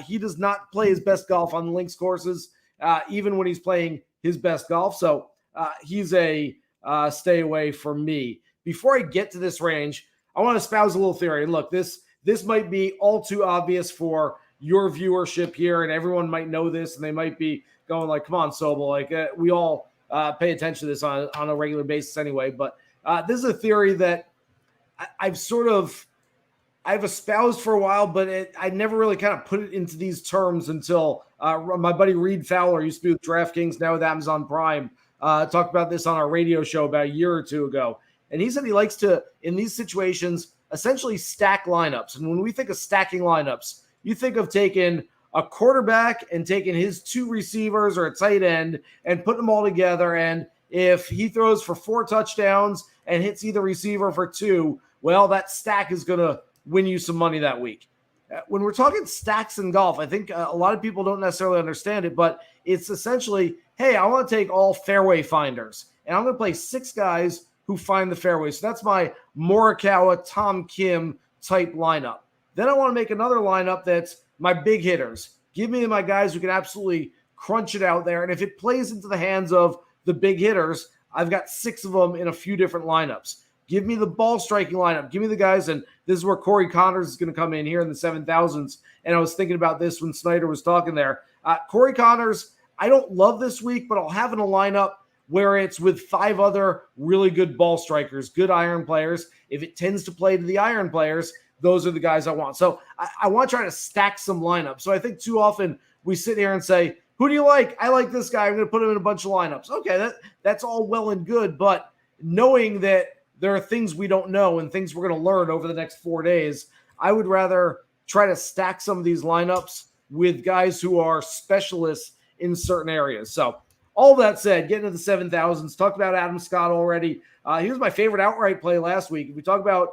he does not play his best golf on the links courses, even when he's playing his best golf. So he's a stay away from me. Before I get to this range, I want to espouse a little theory. And look, this might be all too obvious for your viewership here, and everyone might know this, and they might be going like, come on, Sobel. Like we all pay attention to this on a regular basis anyway. But this is a theory that I've espoused for a while, but I never really kind of put it into these terms until my buddy Reed Fowler used to be with DraftKings, now with Amazon Prime, talked about this on our radio show about a year or two ago. And he said he likes to, in these situations, essentially stack lineups. And when we think of stacking lineups, you think of taking a quarterback and taking his 2 receivers or a tight end and putting them all together. And if he throws for 4 touchdowns and hits either receiver for 2, well, that stack is going to win you some money that week. When we're talking stacks in golf, I think a lot of people don't necessarily understand it, but it's essentially, hey, I want to take all fairway finders, and I'm going to play 6 guys who find the fairway. So that's my Morikawa, Tom Kim type lineup. Then I want to make another lineup that's my big hitters. Give me my guys who can absolutely crunch it out there. And if it plays into the hands of the big hitters, I've got 6 of them in a few different lineups. Give me the ball striking lineup. Give me the guys, and this is where Corey Connors is going to come in here in the 7,000s. And I was thinking about this when Snyder was talking there. Corey Connors, I don't love this week, but I'll have in a lineup where it's with 5 other really good ball strikers, good iron players. If it tends to play to the iron players, those are the guys I want. So I want to try to stack some lineups. So I think too often we sit here and say, who do you like? I like this guy. I'm going to put him in a bunch of lineups. Okay, that's all well and good, but knowing that there are things we don't know and things we're going to learn over the next 4 days, I would rather try to stack some of these lineups with guys who are specialists in certain areas. So all that said, getting to the 7,000s, talked about Adam Scott already. He was my favorite outright play last week. If we talk about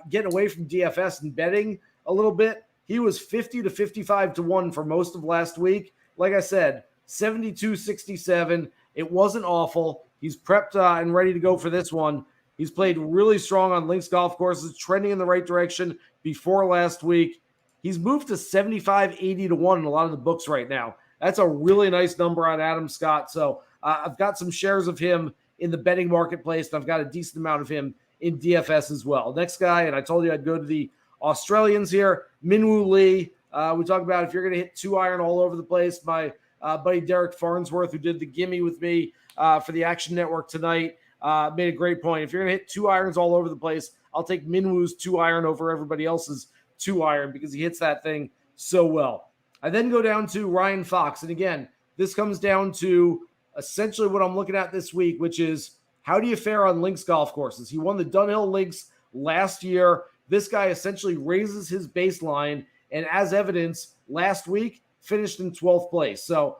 getting away from DFS and betting a little bit, he was 50 to 55 to 1 for most of last week. Like I said, 72-67. It wasn't awful. He's prepped and ready to go for this one. He's played really strong on links golf courses, trending in the right direction before last week. He's moved to 75-80 to 1 in a lot of the books right now. That's a really nice number on Adam Scott. So I've got some shares of him in the betting marketplace, and I've got a decent amount of him in DFS as well. Next guy, and I told you I'd go to the Australians here, Minwoo Lee. We talk about if you're going to hit 2 iron all over the place. My buddy Derek Farnsworth, who did the gimme with me for the Action Network tonight, made a great point. If you're going to hit 2 irons all over the place, I'll take Minwoo's 2 iron over everybody else's 2 iron because he hits that thing so well. I then go down to Ryan Fox. And again, this comes down to essentially what I'm looking at this week, which is how do you fare on links golf courses? He won the Dunhill Links last year. This guy essentially raises his baseline, and as evidence, last week finished in 12th place. So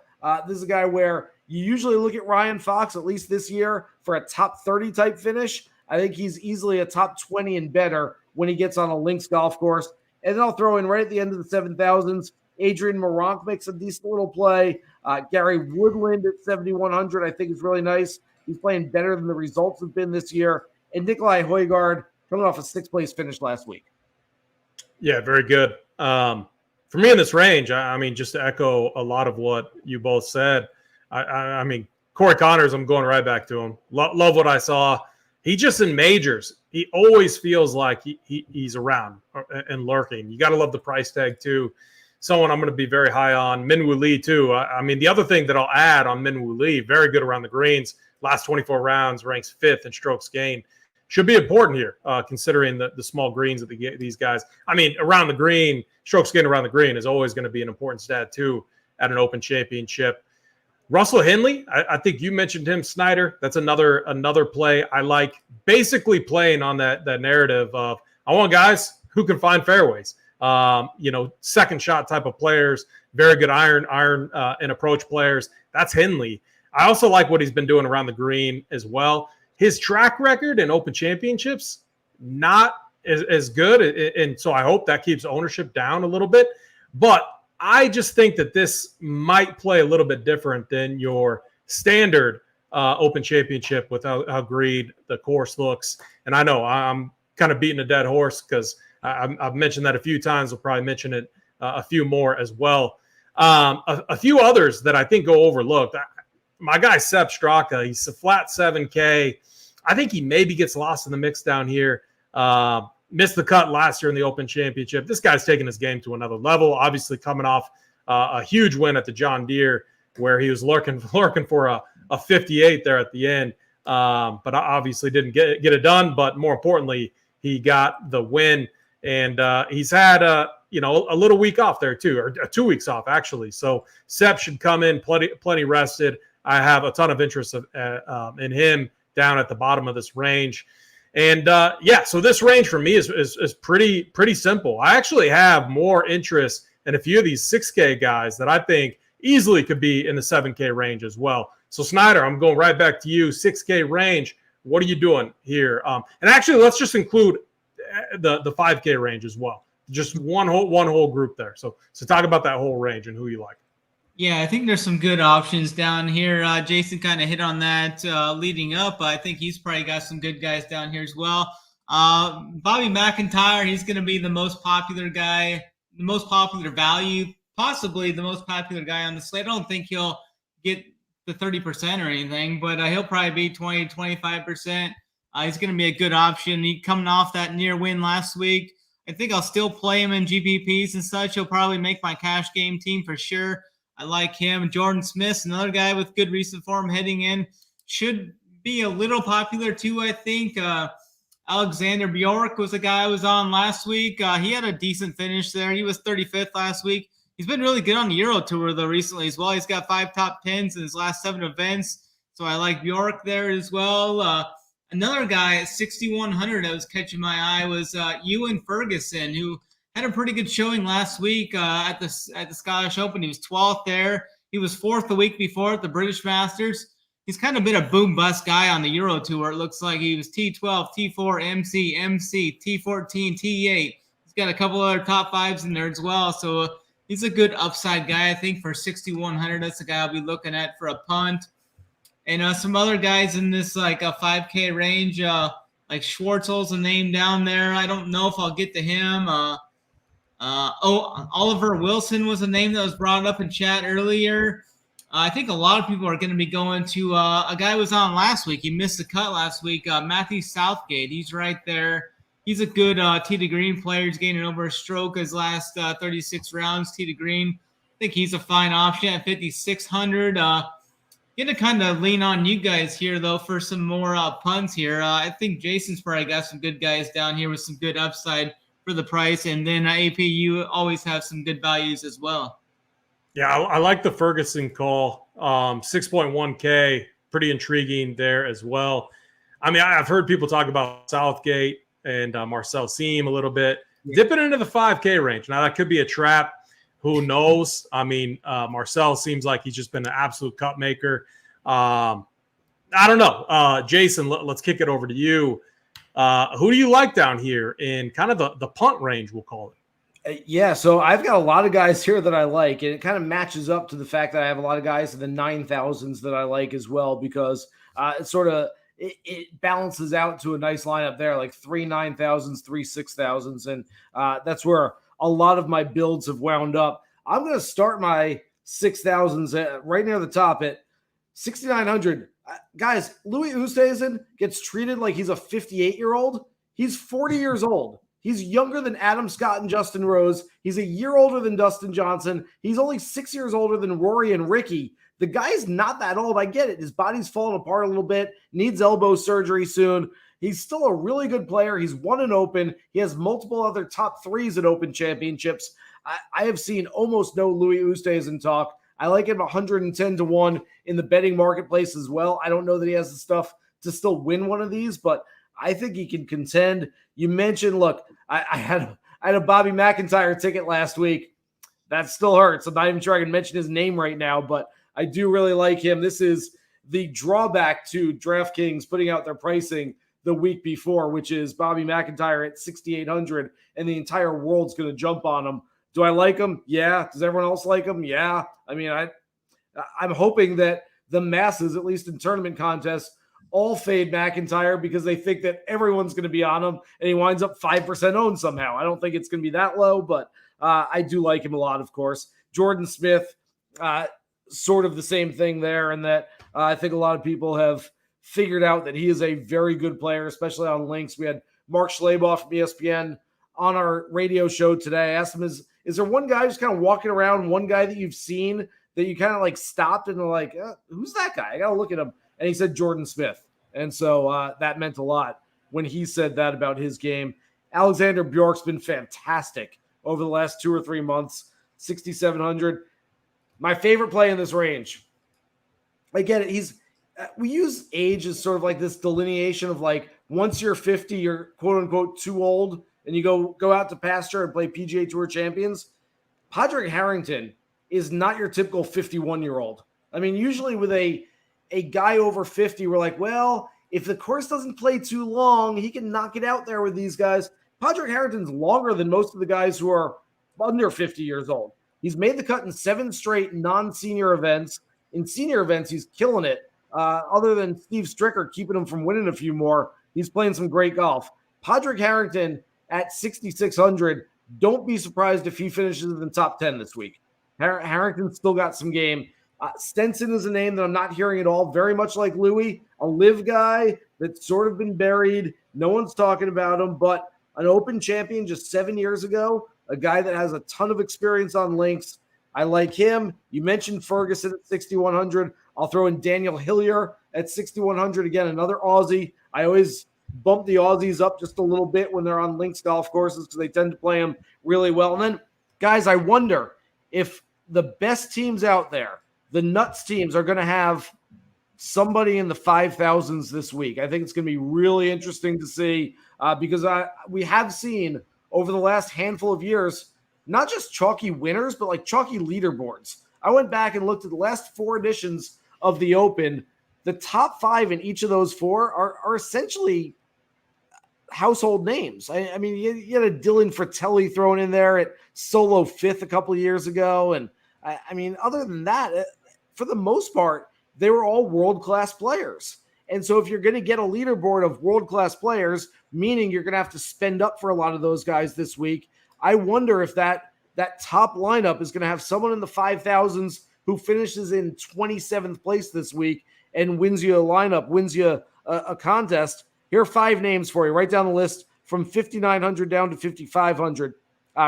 this is a guy where you usually look at Ryan Fox, at least this year, for a top 30 type finish. I think he's easily a top 20 and better when he gets on a links golf course. And then I'll throw in right at the end of the 7,000s, Adrian Moronk makes a decent little play. Gary Woodland at 7,100 I think is really nice. He's playing better than the results have been this year. And Nikolai Højgaard coming off a 6th place finish last week. Yeah, very good. For me in this range, I mean, just to echo a lot of what you both said, I mean, Corey Connors, I'm going right back to him. Love what I saw. He just in majors, he always feels like he's around and lurking. You got to love the price tag too. Someone I'm going to be very high on. Minwoo Lee too. I mean, the other thing that I'll add on Minwoo Lee, very good around the greens. Last 24 rounds, ranks 5th in strokes gained. Should be important here, considering the small greens that these guys. I mean, around the green, strokes gained around the green is always going to be an important stat too at an Open Championship. Russell Henley, I think you mentioned him, Snyder. That's another play I like. Basically playing on that narrative of I want guys who can find fairways. Second shot type of players, very good iron and approach players. That's Henley. I also like what he's been doing around the green as well. His track record in Open Championships, not as good. And so I hope that keeps ownership down a little bit. But I just think that this might play a little bit different than your standard Open Championship with how green the course looks. And I know I'm kind of beating a dead horse because I've mentioned that a few times. We'll probably mention it a few more as well. A few others that I think go overlooked. My guy, Sepp Straka, he's a flat 7K. I think he maybe gets lost in the mix down here. Missed the cut last year in the Open Championship. This guy's taking his game to another level, obviously coming off a huge win at the John Deere where he was lurking for a 58 there at the end, but obviously didn't get it done. But more importantly, he got the win, and he's had a little week off there too, or 2 weeks off actually. So Sepp should come in plenty rested. I have a ton of interest in him down at the bottom of this range. And so this range for me is pretty simple. I actually have more interest and a few of these 6K guys that I think easily could be in the 7K range as well. So Snyder, I'm going right back to you. 6K range. What are you doing here? And actually, let's just include the 5K range as well. Just one whole group there. So talk about that whole range and who you like. Yeah, I think there's some good options down here. Jason kind of hit on that leading up. I think he's probably got some good guys down here as well. Bobby McIntyre, he's going to be the most popular guy, the most popular value, possibly the most popular guy on the slate. I don't think he'll get the 30% or anything, but he'll probably be 20 to 25%. He's going to be a good option. He coming off that near win last week. I think I'll still play him in GPPs and such. He'll probably make my cash game team for sure. I like him. Jordan Smith, another guy with good recent form heading in, should be a little popular too, I think. Alexander Bjork was a guy I was on last week. He had a decent finish there. He was 35th last week. He's been really good on the Euro Tour, though, recently as well. He's got 5 top 10s in his last 7 events. So I like Bjork there as well. Another guy at 6,100 that was catching my eye was Ewan Ferguson, who had a pretty good showing last week at the Scottish Open. He was 12th there. He was 4th the week before at the British Masters. He's kind of been a boom-bust guy on the Euro Tour. It looks like he was T12, T4, MC, T14, T8. He's got a couple other top 5s in there as well. So he's a good upside guy, I think, for 6,100. That's the guy I'll be looking at for a punt. And some other guys in this like a 5K range, like Schwartzel's a name down there. I don't know if I'll get to him. Oliver Wilson was a name that was brought up in chat earlier. I think a lot of people are going to be going to a guy who was on last week. He missed the cut last week. Matthew Southgate. He's right there. He's a good tee to green player. He's gaining over a stroke his last 36 rounds tee to green. I think he's a fine option at 5,600. Going to kind of lean on you guys here, though, for some more punts here. I think Jason's probably got some good guys down here with some good upside for the price. And then AP, you always have some good values as well. Yeah, I like the Ferguson call. 6.1K, pretty intriguing there as well. I mean, I've heard people talk about Southgate and Marcel Siem a little bit. Yeah. Dipping into the 5K range. Now, that could be a trap. Who knows? I mean, Marcel seems like he's just been an absolute cut maker. I don't know. Jason, let's kick it over to you. Who do you like down here in kind of the punt range, we'll call it? Yeah, so I've got a lot of guys here that I like, and it kind of matches up to the fact that I have a lot of guys in the 9,000s that I like as well, because it balances out to a nice lineup there, like 3 9,000s, 3 6,000s, and that's where a lot of my builds have wound up. I'm going to start my 6,000s right near the top at 6,900. Guys, Louis Oosthuizen gets treated like he's a 58-year-old. He's 40 years old. He's younger than Adam Scott and Justin Rose. He's a year older than Dustin Johnson. He's only 6 years older than Rory and Ricky. The guy's not that old. I get it. His body's falling apart a little bit, needs elbow surgery soon. He's still a really good player. He's won an Open. He has multiple other top 3s at Open championships. I have seen almost no Louis Oosthuizen talk. I like him 110 to 1 in the betting marketplace as well. I don't know that he has the stuff to still win one of these, but I think he can contend. You mentioned, look, I had a Bobby McIntyre ticket last week. That still hurts. I'm not even sure I can mention his name right now, but I do really like him. This is the drawback to DraftKings putting out their pricing the week before, which is Bobby McIntyre at 6,800, and the entire world's going to jump on him. Do I like him? Yeah. Does everyone else like him? Yeah. I mean, I'm hoping that the masses, at least in tournament contests, all fade McIntyre because they think that everyone's going to be on him, and he winds up 5% owned somehow. I don't think it's going to be that low, but I do like him a lot, of course. Jordan Smith, sort of the same thing there, and that I think a lot of people have figured out that he is a very good player, especially on links. We had Mark Schlabach from ESPN on our radio show today. I asked him, is there one guy who's kind of walking around, one guy that you've seen that you kind of like stopped and are like, who's that guy? I got to look at him. And he said Jordan Smith. And so that meant a lot when he said that about his game. Alexander Bjork's been fantastic over the last 2 or 3 months, 6,700. My favorite play in this range. I get it. We use age as sort of like this delineation of like, once you're 50, you're quote unquote too old, and you go out to pasture and play PGA Tour champions. Padraig Harrington is not your typical 51-year-old. I mean, usually with a guy over 50, we're like, well, if the course doesn't play too long, he can knock it out there with these guys. Padraig Harrington's longer than most of the guys who are under 50 years old. He's made the cut in 7 straight non-senior events. In senior events, he's killing it. Other than Steve Stricker keeping him from winning a few more, he's playing some great golf. Padraig Harrington at 6,600, don't be surprised if he finishes in the top 10 this week. Harrington's still got some game. Stenson is a name that I'm not hearing at all, very much like Louis, a live guy that's sort of been buried. No one's talking about him, but an Open champion just 7 years ago, a guy that has a ton of experience on links. I like him. You mentioned Ferguson at 6,100. I'll throw in Daniel Hillier at 6,100. Again, another Aussie. I always bump the Aussies up just a little bit when they're on links golf courses because they tend to play them really well. And then, guys, I wonder if the best teams out there, the nuts teams, are going to have somebody in the 5,000s this week. I think it's going to be really interesting to see because we have seen over the last handful of years, not just chalky winners, but like chalky leaderboards. I went back and looked at the last 4 editions of the Open. The top 5 in each of those 4 are essentially household names. I mean, you had a Dylan Fratelli thrown in there at solo 5th a couple of years ago. And I mean, other than that, for the most part, they were all world-class players. And so if you're going to get a leaderboard of world-class players, meaning you're going to have to spend up for a lot of those guys this week, I wonder if that top lineup is going to have someone in the 5,000s who finishes in 27th place this week and wins you a lineup, wins you a contest. Here are 5 names for you. Write down the list from 5,900 down to 5,500.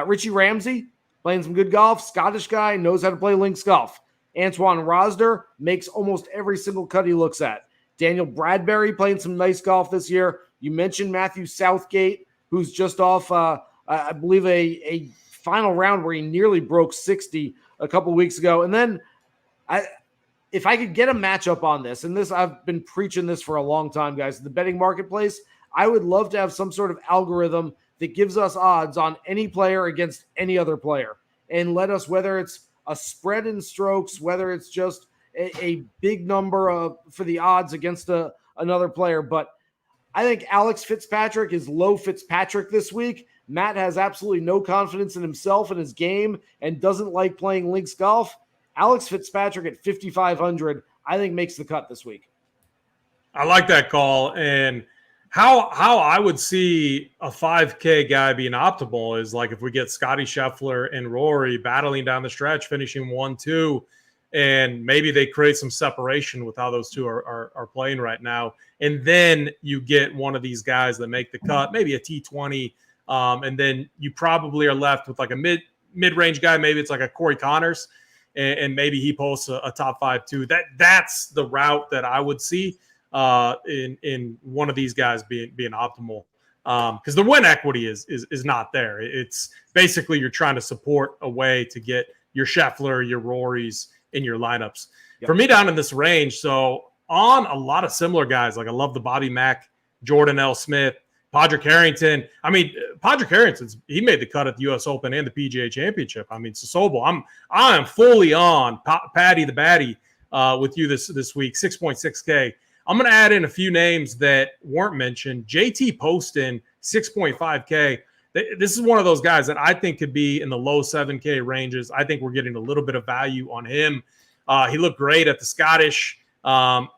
Richie Ramsey, playing some good golf. Scottish guy, knows how to play links golf. Antoine Rosner makes almost every single cut he looks at. Daniel Bradbury playing some nice golf this year. You mentioned Matthew Southgate, who's just off, I believe, a final round where he nearly broke 60 a couple weeks ago. And then if I could get a matchup on this, and this I've been preaching this for a long time, guys, the betting marketplace, I would love to have some sort of algorithm that gives us odds on any player against any other player and let us, whether it's a spread in strokes, whether it's just a big number for the odds against another player. But I think Alex Fitzpatrick is low Fitzpatrick this week. Matt has absolutely no confidence in himself and his game and doesn't like playing links golf. Alex Fitzpatrick at 5,500, I think, makes the cut this week. I like that call. And how I would see a 5K guy being optimal is like if we get Scotty Scheffler and Rory battling down the stretch, finishing 1-2, and maybe they create some separation with how those two are playing right now. And then you get one of these guys that make the cut, maybe a T20, and then you probably are left with like a mid-range guy. Maybe it's like a Corey Connors, and maybe he posts a top 5 too. That's the route that I would see in one of these guys being optimal, because the win equity is not there. It's basically you're trying to support a way to get your Scheffler, your Rorys in your lineups. Yep. For me, down in this range, so on a lot of similar guys, like I love the Bobby Mack, Jordan L. Smith, Padraig Harrington. I mean, Padraig Harrington, he made the cut at the U.S. Open and the PGA Championship. I mean, Sosobel, I am fully on Patty the Batty with you this week, 6.6K. I'm going to add in a few names that weren't mentioned. JT Poston, 6.5K. This is one of those guys that I think could be in the low 7K ranges. I think we're getting a little bit of value on him. He looked great at the Scottish.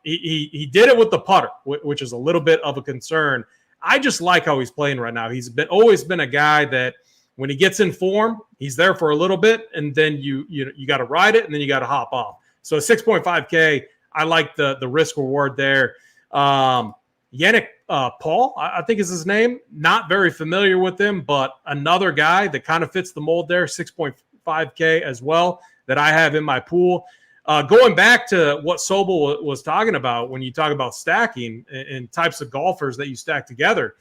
He did it with the putter, which is a little bit of a concern. I just like how he's playing right now. He's always been a guy that when he gets in form, he's there for a little bit, and then you got to ride it, and then you got to hop off. So 6.5K, I like the risk reward there. Yannick Paul, I think is his name. Not very familiar with him, but another guy that kind of fits the mold there, 6.5K as well, that I have in my pool. Going back to what Sobel was talking about when you talk about stacking and types of golfers that you stack together,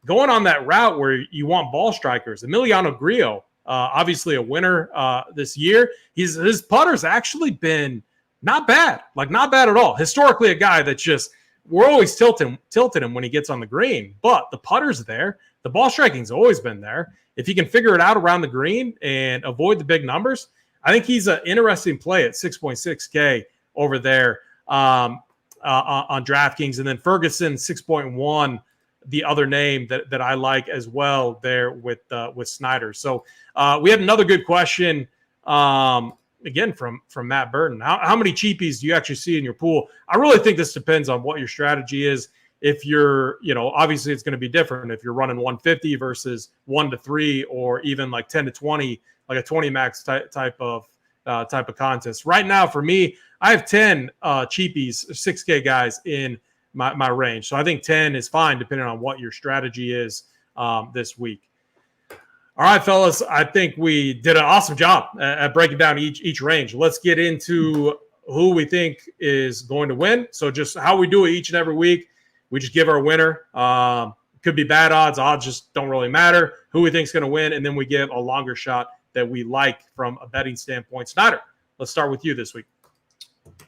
going on that route where you want ball strikers, Emiliano Grillo, obviously a winner this year. His putter's actually been not bad, like not bad at all. Historically, a guy that's just we're always tilting him when he gets on the green, but the putter's there. The ball striking's always been there. If he can figure it out around the green and avoid the big numbers, I think he's an interesting play at 6.6K over there on DraftKings. And then Ferguson, 6.1, the other name that I like as well there with Snyder. So we had another good question, again, from Matt Burton. How many cheapies do you actually see in your pool? I really think this depends on what your strategy is. If you're, obviously it's going to be different if you're running 150 versus 1 to 3, or even like 10 to 20, like a 20 max type of contest. Right now, for me, I have 10 cheapies, 6K guys in my range. So I think 10 is fine depending on what your strategy is this week. All right, fellas, I think we did an awesome job at breaking down each range. Let's get into who we think is going to win. So just how we do it each and every week. We just give our winner. Could be bad odds. Odds just don't really matter. Who we think is going to win, and then we give a longer shot that we like from a betting standpoint. Snyder, let's start with you this week.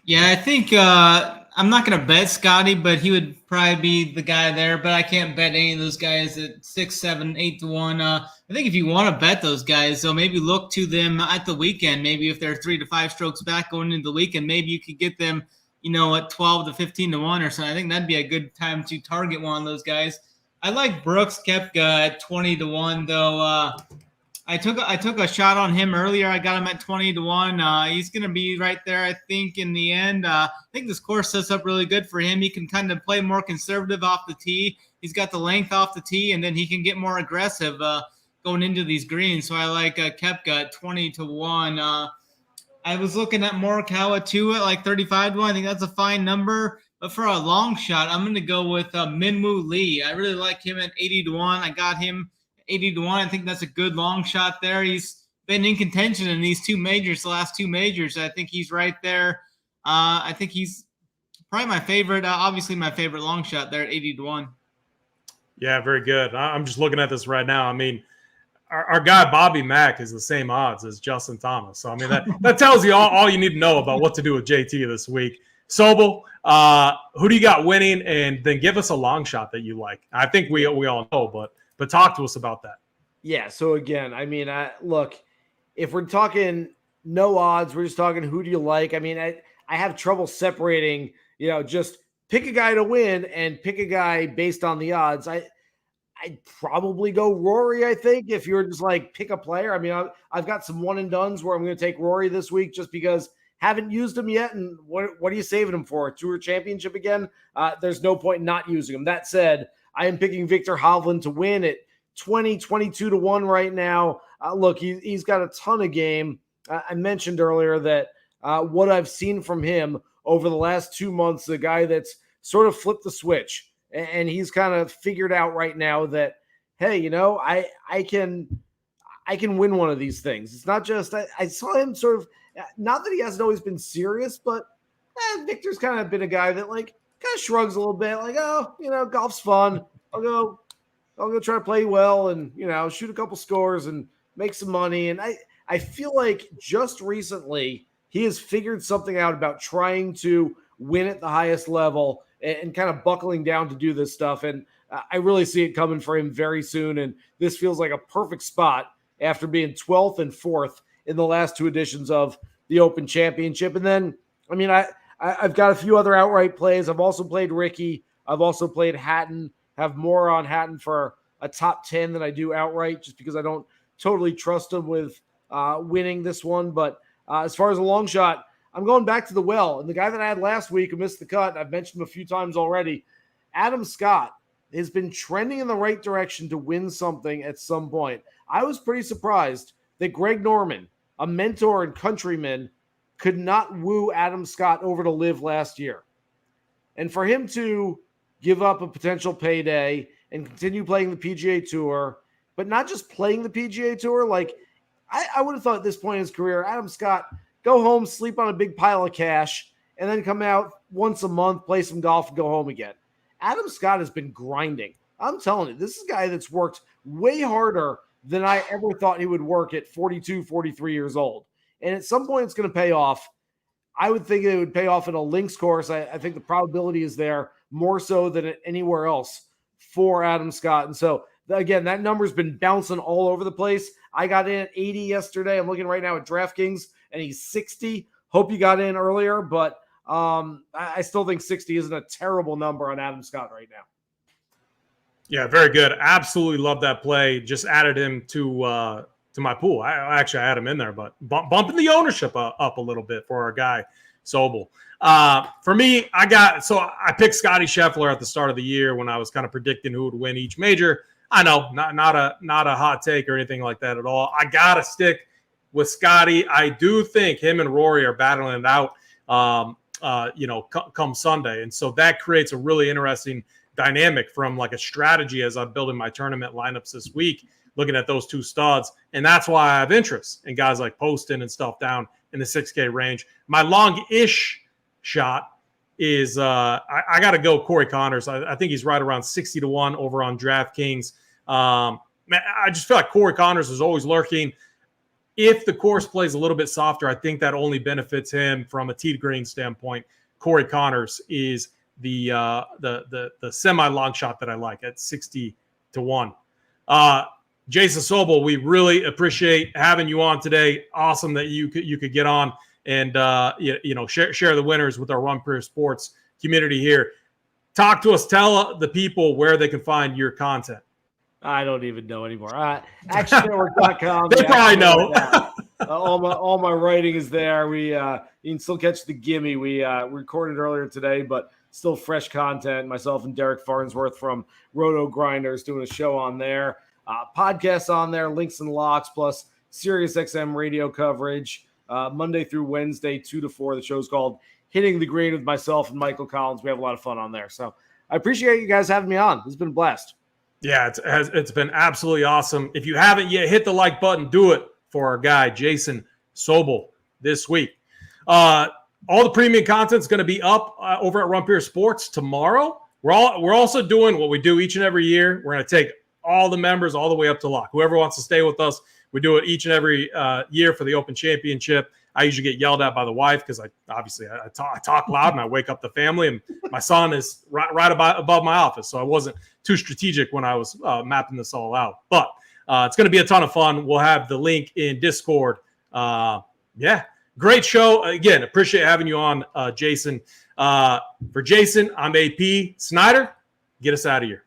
Yeah, I think I'm not going to bet Scotty, but he would probably be the guy there. But I can't bet any of those guys at 6, 7, 8 to 1. I think if you want to bet those guys, so maybe look to them at the weekend. Maybe if they're 3 to 5 strokes back going into the weekend, maybe you could get them, at 12 to 15 to 1 or something. I think that'd be a good time to target one of those guys. I like Brooks Koepka at 20 to 1, though. I took a shot on him earlier. I got him at 20 to 1. He's going to be right there, I think, in the end. I think this course sets up really good for him. He can kind of play more conservative off the tee. He's got the length off the tee, and then he can get more aggressive going into these greens. So I like Koepka at 20 to 1. I was looking at Morikawa too at like 35 to 1. I think that's a fine number. But for a long shot, I'm going to go with Minwoo Lee. I really like him at 80 to 1. I got him 80 to 1. I think that's a good long shot there. He's been in contention in these the last two majors. I think he's right there. I think he's probably my favorite, obviously my favorite long shot there at 80 to 1. Yeah, very good. I'm just looking at this right now. I mean, our guy Bobby Mack is the same odds as Justin Thomas. So, I mean, that tells you all you need to know about what to do with JT this week. Sobel, who do you got winning? And then give us a long shot that you like. I think we all know, but talk to us about that. Yeah. So again, I mean, look, if we're talking no odds, we're just talking who do you like? I mean, I have trouble separating, just pick a guy to win and pick a guy based on the odds. I'd probably go Rory, I think, if you're just like pick a player. I mean, I've got some one and dones where I'm going to take Rory this week just because haven't used him yet. And what are you saving him for? A Tour Championship again? There's no point not using him. That said, I am picking Victor Hovland to win at 20, 22 to 1 right now. Look, he's got a ton of game. I mentioned earlier that what I've seen from him over the last 2 months, the guy that's sort of flipped the switch. And he's kind of figured out right now that, hey, I can win one of these things. It's not just I saw him sort of, not that he hasn't always been serious, but Victor's kind of been a guy that like kind of shrugs a little bit, like, oh, golf's fun. I'll go try to play well and shoot a couple scores and make some money. And I feel like just recently he has figured something out about trying to win at the highest level and kind of buckling down to do this stuff. And I really see it coming for him very soon. And this feels like a perfect spot after being 12th and 4th in the last 2 editions of the Open Championship. And then, I mean, I've got a few other outright plays. I've also played Ricky. I've also played Hatton, have more on Hatton for a top 10 than I do outright, just because I don't totally trust him with winning this one. But as far as a long shot, I'm going back to the well. And the guy that I had last week who missed the cut, I've mentioned him a few times already, Adam Scott has been trending in the right direction to win something at some point. I was pretty surprised that Greg Norman, a mentor and countryman, could not woo Adam Scott over to live last year. And for him to give up a potential payday and continue playing the PGA Tour, but not just playing the PGA Tour, like I would have thought at this point in his career, Adam Scott, go home, sleep on a big pile of cash, and then come out once a month, play some golf, and go home again. Adam Scott has been grinding. I'm telling you, this is a guy that's worked way harder than I ever thought he would work at 42, 43 years old. And at some point, it's going to pay off. I would think it would pay off in a links course. I think the probability is there. more so than anywhere else for Adam Scott. And so, again, that number's been bouncing all over the place. I got in at 80 yesterday. I'm looking right now at DraftKings, and he's 60. Hope you got in earlier, but I still think 60 isn't a terrible number on Adam Scott right now. Yeah, very good. Absolutely love that play. Just added him to my pool. I actually had him in there, but bumping the ownership up a little bit for our guy Sobel. For me, I picked Scotty Scheffler at the start of the year when I was kind of predicting who would win each major. I know, not a hot take or anything like that at all. I gotta stick with Scotty. I do think him and Rory are battling it out, come Sunday, and so that creates a really interesting dynamic from like a strategy as I'm building my tournament lineups this week, looking at those two studs. And that's why I have interest in guys like Poston and stuff down in the 6K range. My long-ish shot is I got to go Corey Connors. I think he's right around 60-1 over on DraftKings. Man, I just feel like Corey Connors is always lurking. If the course plays a little bit softer, I think that only benefits him from a tee to green standpoint. Corey Connors is the semi-long shot that I like at 60-1. Jason Sobel, we really appreciate having you on today. Awesome that you could get on and share the winners with our Run Pure Sports community here. Talk to us. Tell the people where they can find your content. I don't even know anymore. ActionNetwork.com. They probably know. All my writing is there. You can still catch the gimme. We recorded earlier today, but still fresh content. Myself and Derek Farnsworth from Roto Grinders doing a show on there. Podcasts on there, links and locks, plus SiriusXM radio coverage Monday through Wednesday, 2 to 4. The show's called Hitting the Green with myself and Michael Collins. We have a lot of fun on there. So I appreciate you guys having me on. It's been a blast. Yeah, it's been absolutely awesome. If you haven't yet, hit the like button. Do it for our guy, Jason Sobel, this week. All the premium content is going to be up over at Run Pure Sports tomorrow. We're also doing what we do each and every year. We're going to take all the members all the way up to lock. Whoever wants to stay with us, we do it each and every year for the Open Championship. I usually get yelled at by the wife because I talk loud and I wake up the family, and my son is right above my office. So I wasn't too strategic when I was mapping this all out. But it's going to be a ton of fun. We'll have the link in Discord. Great show. Again, appreciate having you on, Jason. For Jason, I'm AP Snyder. Get us out of here.